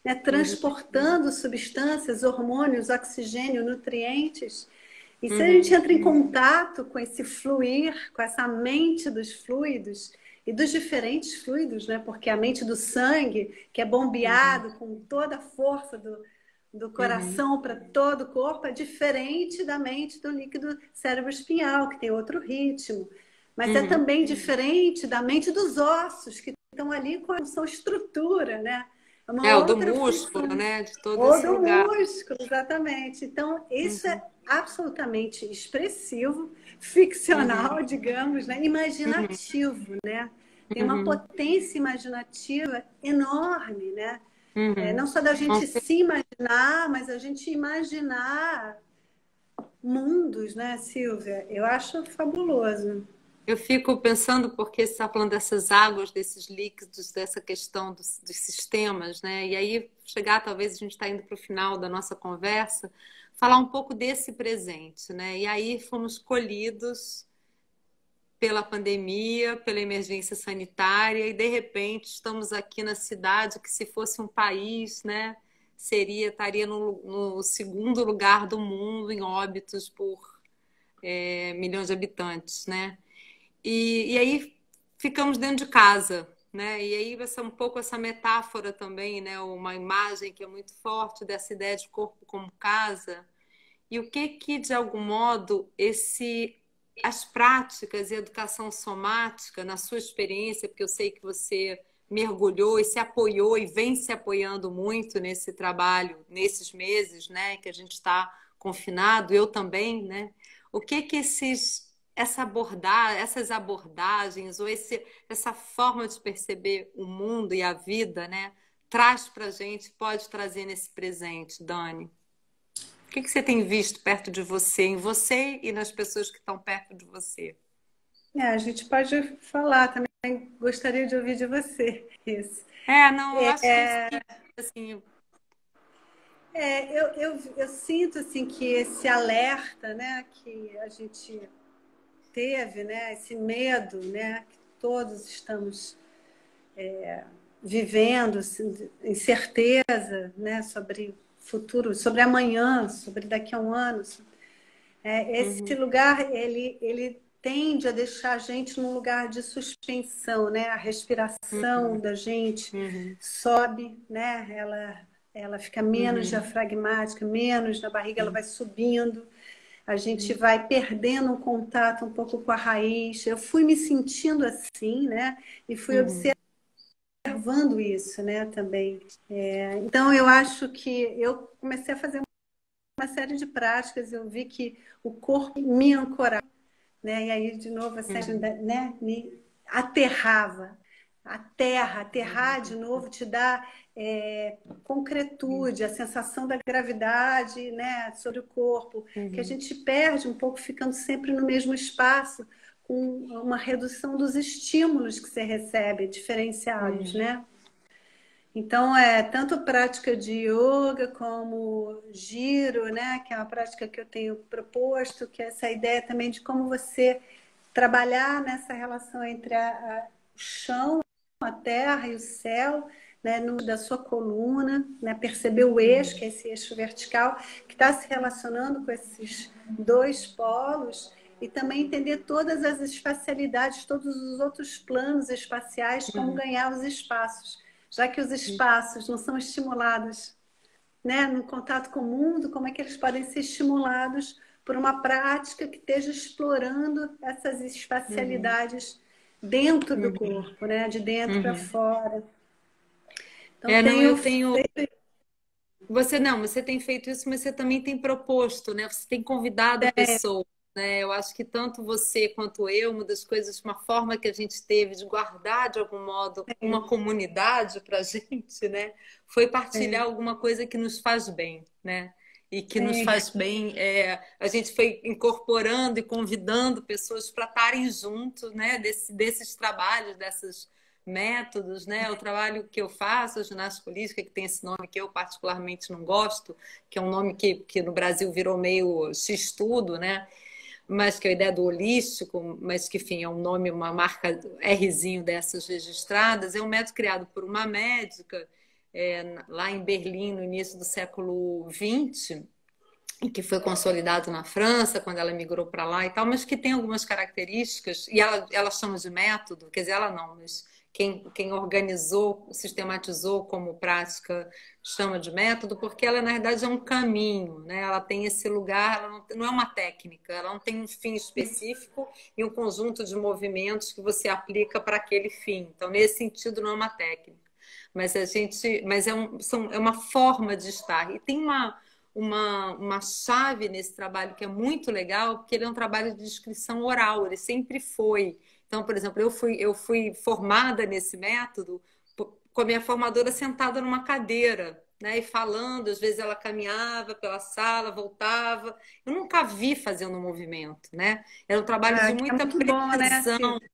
né? uhum, Transportando substâncias, hormônios, oxigênio, nutrientes. E se a gente uhum, entra em contato com esse fluir, com essa mente dos fluidos e dos diferentes fluidos, né? Porque a mente do sangue, que é uhum, bombeado com toda a força do uhum, coração para todo o corpo, é diferente da mente do líquido cérebro espinhal, que tem outro ritmo. Mas é uhum. também diferente da mente dos ossos, que estão ali com a sua estrutura, né? É uma O do outra músculo, função. né? De todo Ou esse do lugar. músculo, exatamente. Então, isso Uhum, é absolutamente expressivo, uhum, ficcional, digamos, né? uhum, Imaginativo, né? Tem uma uhum, potência imaginativa enorme, né? uhum. Não só da Com gente cer- se imaginar, mas a gente imaginar mundos, né, Silvia? Eu acho fabuloso. Eu fico pensando, porque você está falando dessas águas, desses líquidos, dessa questão dos sistemas, né? E aí, chegar, talvez a gente está indo para o final da nossa conversa, falar um pouco desse presente, né? E aí fomos colhidos pela pandemia, pela emergência sanitária, e de repente estamos aqui na cidade que, se fosse um país, né, estaria no segundo lugar do mundo em óbitos por milhões de habitantes, né? E aí ficamos dentro de casa, né? E aí vai ser um pouco essa metáfora também, né? Uma imagem que é muito forte dessa ideia de corpo como casa. E o que que, de algum modo, as práticas e a educação somática, na sua experiência, porque eu sei que você mergulhou e se apoiou e vem se apoiando muito nesse trabalho, nesses meses, né, que a gente está confinado, eu também, né? O que que essas abordagens ou essa forma de perceber o mundo e a vida, né, traz para a gente, pode trazer nesse presente, Dani? O que que você tem visto perto de você, em você e nas pessoas que estão perto de você? A gente pode falar também. Gostaria de ouvir de você isso. Não, eu acho que sim, assim, Eu sinto assim que esse alerta, né, que a gente teve, né, esse medo, né, que todos estamos vivendo, assim, incerteza, né, sobre o futuro, sobre amanhã, sobre daqui a um ano. Esse uhum, lugar, ele tende a deixar a gente num lugar de suspensão, né? A respiração uhum, da gente uhum, sobe, né? Ela fica menos uhum, diafragmática, menos na barriga, ela uhum, vai subindo. A gente uhum, vai perdendo um contato um pouco com a raiz. Eu fui me sentindo assim, né? E fui uhum, observando isso, né? Também. Então, eu acho que eu comecei a fazer uma série de práticas. Eu vi que o corpo me ancorava, né? E aí, de novo, essa, uhum, né? Me aterrava. A terra, aterrar de novo te dá concretude, a sensação da gravidade, né? Sobre o corpo, que a uhum, gente perde um pouco ficando sempre no mesmo espaço, com uma redução dos estímulos que você recebe, diferenciados, uhum, né? Então, tanto prática de yoga como giro, né, que é uma prática que eu tenho proposto, que é essa ideia também de como você trabalhar nessa relação entre o chão, a terra e o céu, né, da sua coluna, né, perceber o eixo, uhum, que é esse eixo vertical, que está se relacionando com esses dois polos, e também entender todas as espacialidades, todos os outros planos espaciais, como uhum, ganhar os espaços, já que os espaços não são estimulados, né, no contato com o mundo, como é que eles podem ser estimulados por uma prática que esteja explorando essas uhum, espacialidades dentro do uhum, corpo, né, de dentro para uhum. fora. Então, Não, tenho eu tenho. Você não, você tem feito isso, mas você também tem proposto, né? Você tem convidado pessoas, né? Eu acho que tanto você quanto eu, uma das coisas, uma forma que a gente teve de guardar de algum modo uma comunidade para a gente, né? Foi partilhar alguma coisa que nos faz bem, né? E que nos sim, faz bem, a gente foi incorporando e convidando pessoas para estarem juntos, né? Desses trabalhos, dessas métodos, né? O trabalho que eu faço, a ginástica holística, que tem esse nome que eu particularmente não gosto, que é um nome que no Brasil virou meio x-tudo, né? Mas que é a ideia do holístico, mas que, enfim, é um nome, uma marca Rzinho dessas registradas, é um método criado por uma médica lá em Berlim, no início do século XX, e que foi consolidado na França quando ela migrou para lá e tal, mas que tem algumas características, e ela chama de método, quer dizer, ela não, mas quem organizou, sistematizou como prática, chama de método, porque ela, na verdade, é um caminho, né? Ela tem esse lugar, ela não é uma técnica, ela não tem um fim específico e um conjunto de movimentos que você aplica para aquele fim. Então, nesse sentido, não é uma técnica. Mas é uma forma de estar. E tem uma chave nesse trabalho que é muito legal, porque ele é um trabalho de descrição oral, ele sempre foi. Então, por exemplo, eu fui formada nesse método com a minha formadora sentada numa cadeira, né, e falando, às vezes ela caminhava pela sala, voltava. Eu nunca vi fazendo um movimento, né? Era um trabalho de que é muita muito bom, né, precisão. Cida?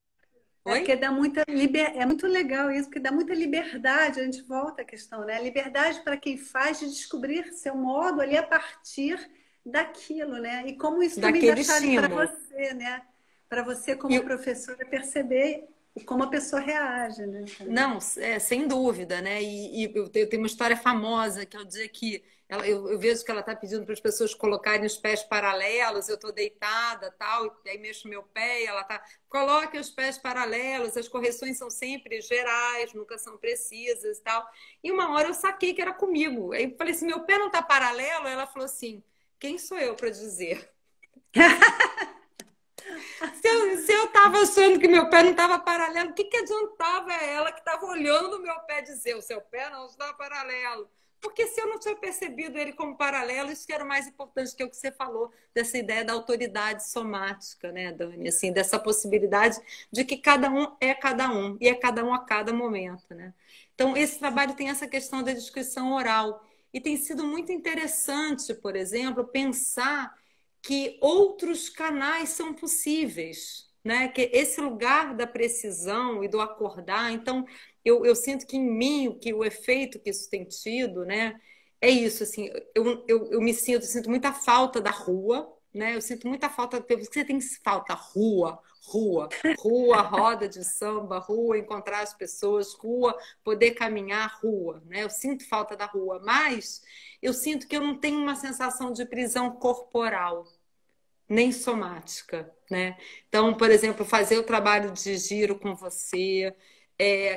Porque Oi? dá é muito legal isso, porque dá muita liberdade, a gente volta à questão, né? Liberdade para quem faz de descobrir seu modo ali a partir daquilo, né? E como isso também dá Daquele chave para estímulo. você, né? Para você, E, como professora, perceber como a pessoa reage, né? Também. Não, sem dúvida, né? E eu tenho uma história famosa, que é o dia que eu vejo que ela está pedindo para as pessoas colocarem os pés paralelos, eu estou deitada, tal, e aí mexo meu pé, e ela tá, coloque os pés paralelos, as correções são sempre gerais, nunca são precisas, e tal. E uma hora eu saquei que era comigo. Aí eu falei assim, meu pé não está paralelo? Ela falou assim, quem sou eu para dizer? Se eu estava achando que meu pé não estava paralelo, o que, que adiantava ela que estava olhando o meu pé dizer o seu pé não está paralelo? Porque se eu não tinha percebido ele como paralelo, isso que era o mais importante, que é o que você falou, dessa ideia da autoridade somática, né, Dani? Assim, dessa possibilidade de que cada um é cada um, e é cada um a cada momento, né? Então, esse trabalho tem essa questão da descrição oral. E tem sido muito interessante, por exemplo, pensar que outros canais são possíveis, né? Que esse lugar da precisão e do acordar. Então, eu sinto que em mim, que o efeito que isso tem tido, né? É isso, assim, eu me sinto muita falta da rua, né? Eu sinto muita falta, porque você tem falta rua, rua, roda de samba, rua, encontrar as pessoas, rua, poder caminhar, rua, né? Eu sinto falta da rua, mas eu sinto que eu não tenho uma sensação de prisão corporal, nem somática, né? Então, por exemplo, fazer o trabalho de giro com você,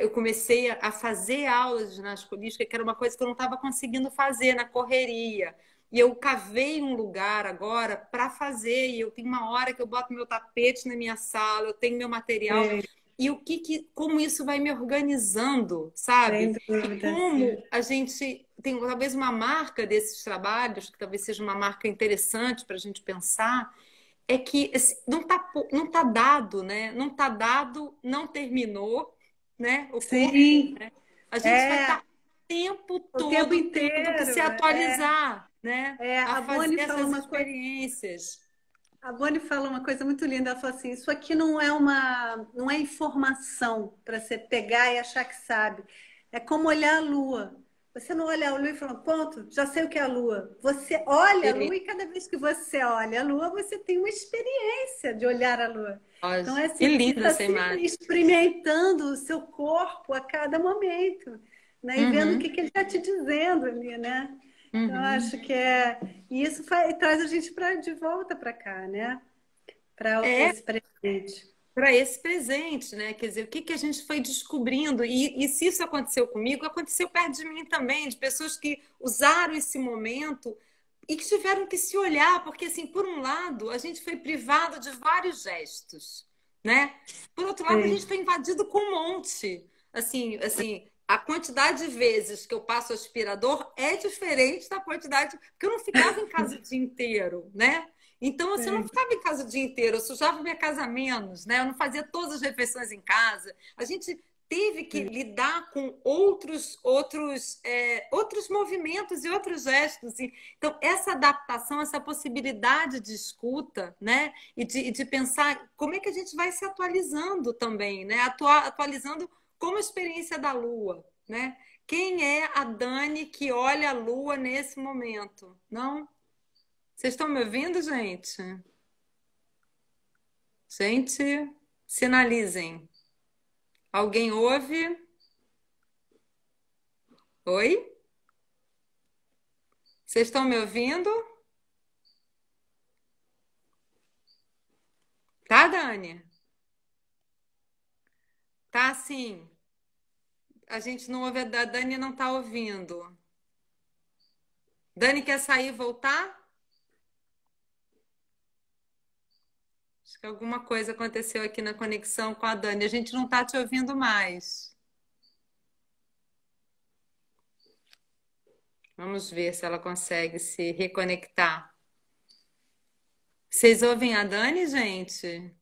eu comecei a fazer aulas de ginástica holística, que era uma coisa que eu não estava conseguindo fazer na correria. E eu cavei um lugar agora para fazer, e eu tenho uma hora que eu boto meu tapete na minha sala, eu tenho meu material, Sim, e como isso vai me organizando, sabe? sem E dúvida, sim. como a gente tem talvez uma marca desses trabalhos, que talvez seja uma marca interessante para a gente pensar, é que não tá dado, né? Não tá dado, não terminou, né? O corpo, Sim, né? A gente vai é, estar o tempo o tempo todo tendo que inteiro. se atualizar, né? A A fazer Bonnie fala essas uma coisa. experiências. A Bonnie fala uma coisa muito linda. Ela fala assim: isso aqui não é informação para você pegar e achar que sabe. É como olhar a lua. Você não olha a lua e fala, ponto, já sei o que é a lua. Você olha a lua e cada vez que você olha a lua, você tem uma experiência de olhar a lua. Então, é Que assim, você linda está essa sempre imagem. experimentando o seu corpo a cada momento, né? E vendo o que Uhum, que ele está te dizendo ali, né? Então, eu uhum. acho que e isso traz a gente de volta para cá, né? Para É, esse presente. para esse presente, né? Quer dizer, o que que a gente foi descobrindo? E se isso aconteceu comigo, aconteceu perto de mim também, de pessoas que usaram esse momento e que tiveram que se olhar, porque, assim, por um lado, a gente foi privado de vários gestos, né? Por outro lado, a gente Sim, foi invadido com um monte. Assim, a quantidade de vezes que eu passo aspirador é diferente da quantidade, porque eu não ficava em casa o dia inteiro, né? Então, assim, eu não sim. ficava em casa o dia inteiro, eu sujava minha casa menos, né? Eu não fazia todas as refeições em casa. A gente teve que lidar com outros movimentos e outros gestos. Então, essa adaptação, essa possibilidade de escuta, né? E de pensar como é que a gente vai se atualizando também, né? Atualizando como a experiência da Lua, né? Quem é a Dani que olha a Lua nesse momento? Não? Vocês estão me ouvindo, gente? Gente, sinalizem. Alguém ouve? Oi? Vocês estão me ouvindo? Tá, Dani? Tá sim. A gente não ouve, a Dani não tá ouvindo. Dani quer sair e voltar? Acho que alguma coisa aconteceu aqui na conexão com a Dani. A gente não tá te ouvindo mais. Vamos ver se ela consegue se reconectar. Vocês ouvem a Dani, gente?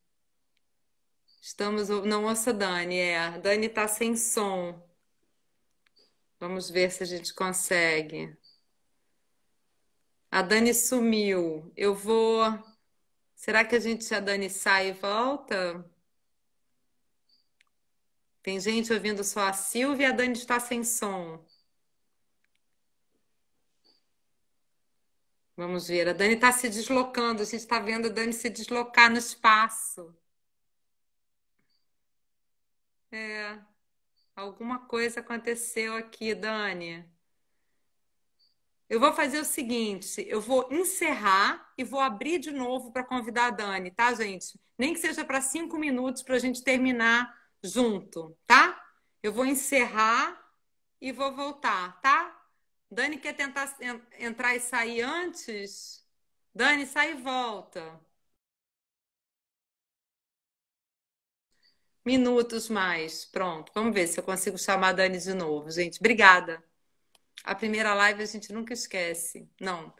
Não ouço a Dani, A Dani tá sem som. Vamos ver se a gente consegue. A Dani sumiu. Eu vou. Será que a Dani sai e volta? Tem gente ouvindo só a Silvia e a Dani está sem som. Vamos ver. A Dani está se deslocando. A gente está vendo a Dani se deslocar no espaço. É, alguma coisa aconteceu aqui, Dani. Eu vou fazer o seguinte, eu vou encerrar e vou abrir de novo para convidar a Dani, tá, gente? Nem que seja para 5 minutos para a gente terminar junto, tá? Eu vou encerrar e vou voltar, tá? Dani quer tentar entrar e sair antes? Dani, sai e volta. Minutos mais. Pronto, vamos ver se eu consigo chamar a Dani de novo, gente. Obrigada. A primeira live a gente nunca esquece. Não,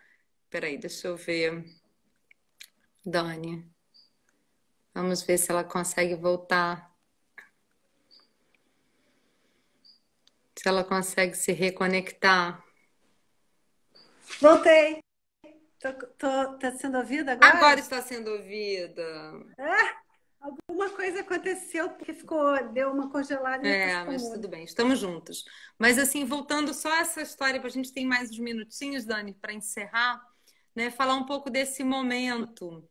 peraí, deixa eu ver. Dani, vamos ver se ela consegue voltar. Se ela consegue se reconectar. Voltei. Tá sendo ouvida Agora agora? está sendo ouvida. Alguma coisa aconteceu porque deu uma congelada e depois É, ficou mas mudo. tudo bem, estamos juntos. Mas assim, voltando só a essa história, para a gente ter mais uns minutinhos, Dani, para encerrar, né? Falar um pouco desse momento,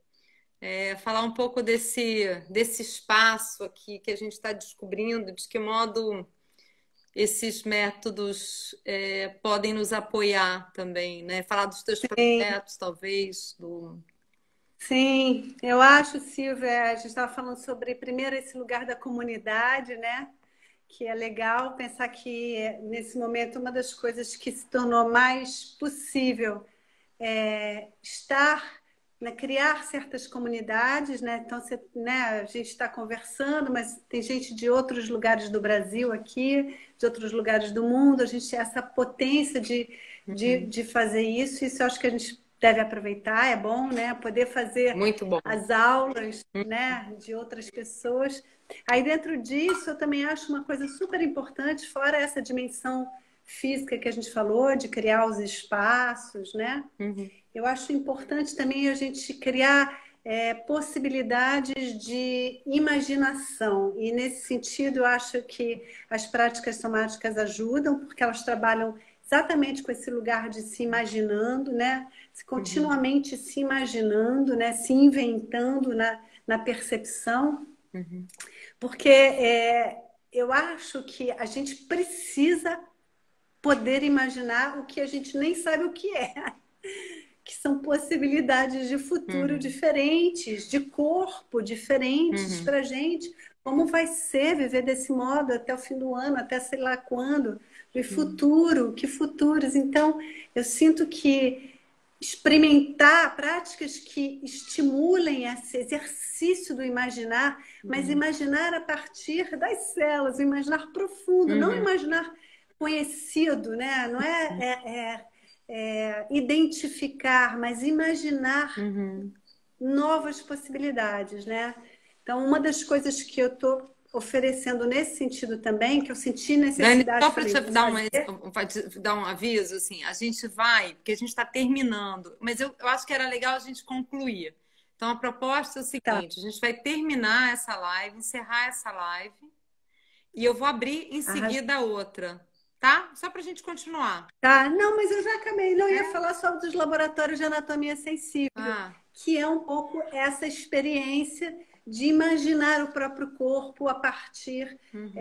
falar um pouco desse espaço aqui que a gente está descobrindo, de que modo esses métodos podem nos apoiar também, né? Falar dos teus Sim, projetos, talvez, do. sim, eu acho, Silvia, a gente estava falando sobre primeiro esse lugar da comunidade, né? Que é legal pensar que nesse momento uma das coisas que se tornou mais possível estar, né, criar certas comunidades, né? Então, né, a gente está conversando, mas tem gente de outros lugares do Brasil aqui, de outros lugares do mundo. A gente tem essa potência Uhum. de fazer isso. Isso eu acho que a gente deve aproveitar. É bom, né? Poder fazer Muito bom. as aulas, né, de outras pessoas. Aí dentro disso, eu também acho uma coisa super importante, fora essa dimensão física que a gente falou, de criar os espaços, né? Uhum. Eu acho importante também a gente criar possibilidades de imaginação. E nesse sentido, eu acho que as práticas somáticas ajudam, porque elas trabalham exatamente com esse lugar de se imaginando, né? Uhum. Continuamente se imaginando, né? Se inventando na percepção, Uhum. porque eu acho que a gente precisa poder imaginar o que a gente nem sabe o que é, que são possibilidades de futuro Uhum. diferentes, de corpo diferentes Uhum. para a gente. Como vai ser viver desse modo até o fim do ano, até sei lá quando? De Uhum. futuro, que futuros? Então, eu sinto que experimentar práticas que estimulem esse exercício do imaginar, mas Uhum. imaginar a partir das células, imaginar profundo, não Uhum. imaginar conhecido, né? Não identificar, mas imaginar Uhum. novas possibilidades, né? Então, uma das coisas que eu estou oferecendo nesse sentido também, que eu senti Dani, necessidade, só para falei, te vou dar fazer. pra te dar um aviso, assim, a gente vai, porque a gente está terminando, mas eu acho que era legal a gente concluir. Então, a proposta é o Tá, seguinte: a gente vai terminar essa live, encerrar essa live, e eu vou abrir em arrasou. seguida a outra, tá? Só para a gente continuar. Tá, não, mas eu já acabei. Não ia É? falar só dos laboratórios de anatomia sensível, Ah, que é um pouco essa experiência de imaginar o próprio corpo a partir uhum,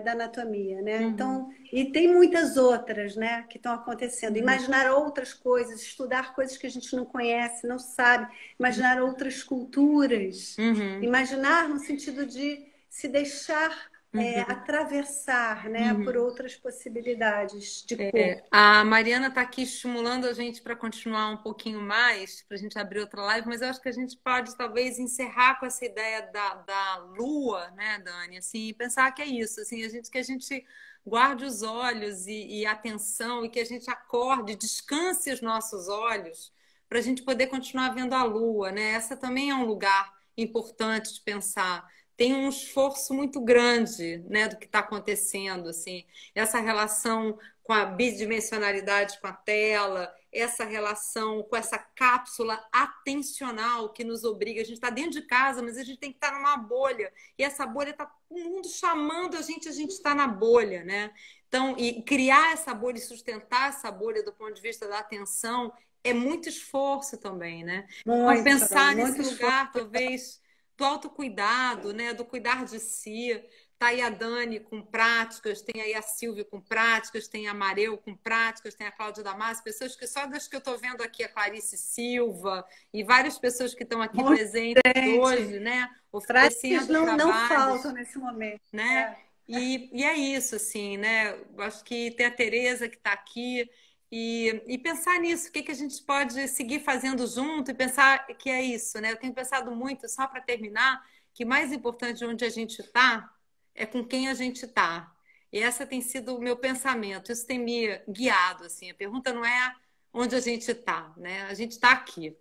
da anatomia, né? uhum, Então, e tem muitas outras, né, que estão acontecendo. uhum, Imaginar outras coisas, estudar coisas que a gente não conhece, não sabe, imaginar outras culturas, uhum, imaginar no sentido de se deixar uhum, atravessar, né, por uhum. outras possibilidades de corpo. A Mariana está aqui estimulando a gente para continuar um pouquinho mais, para a gente abrir outra live, mas eu acho que a gente pode talvez encerrar com essa ideia da lua, né, Dani? Assim, e pensar que é isso, assim, que a gente guarde os olhos e a atenção e que a gente acorde, descanse os nossos olhos para a gente poder continuar vendo a lua, né? Essa também é um lugar importante de pensar. Tem um esforço muito grande, né, do que está acontecendo, assim, essa relação com a bidimensionalidade com a tela, essa relação com essa cápsula atencional que nos obriga. A gente está dentro de casa, mas a gente tem que estar numa bolha. E essa bolha está o mundo chamando a gente está na bolha, né? Então, e criar essa bolha e sustentar essa bolha do ponto de vista da atenção é muito esforço também, né? Então, Muito, pensar nesse muito esforço. lugar, talvez, do autocuidado, né? Do cuidar de si, Tá aí a Dani com práticas, tem aí a Silvia com práticas, tem a Mareu com práticas, tem a Cláudia Damasio, pessoas que só das que eu estou vendo aqui, a Clarice Silva e várias pessoas que estão aqui Muita presentes gente. hoje, né? Práticas Oferecendo não faltam trabalhos, nesse momento. né? E é isso, assim, né? Eu acho que tem a Tereza que está aqui e pensar nisso, o que que a gente pode seguir fazendo junto e pensar que é isso, né? Eu tenho pensado muito, só para terminar, que mais importante de onde a gente está é com quem a gente está. E essa tem sido o meu pensamento, isso tem me guiado, assim. A pergunta não é onde a gente está, né? A gente está aqui,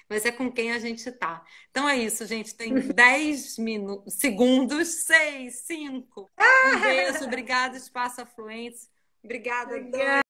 mas é com quem a gente está. Então é isso, gente. Tem 10 segundos, 6, 5. Um beijo, obrigada, Espaço Afluentes. Obrigada, Obrigada. Dani.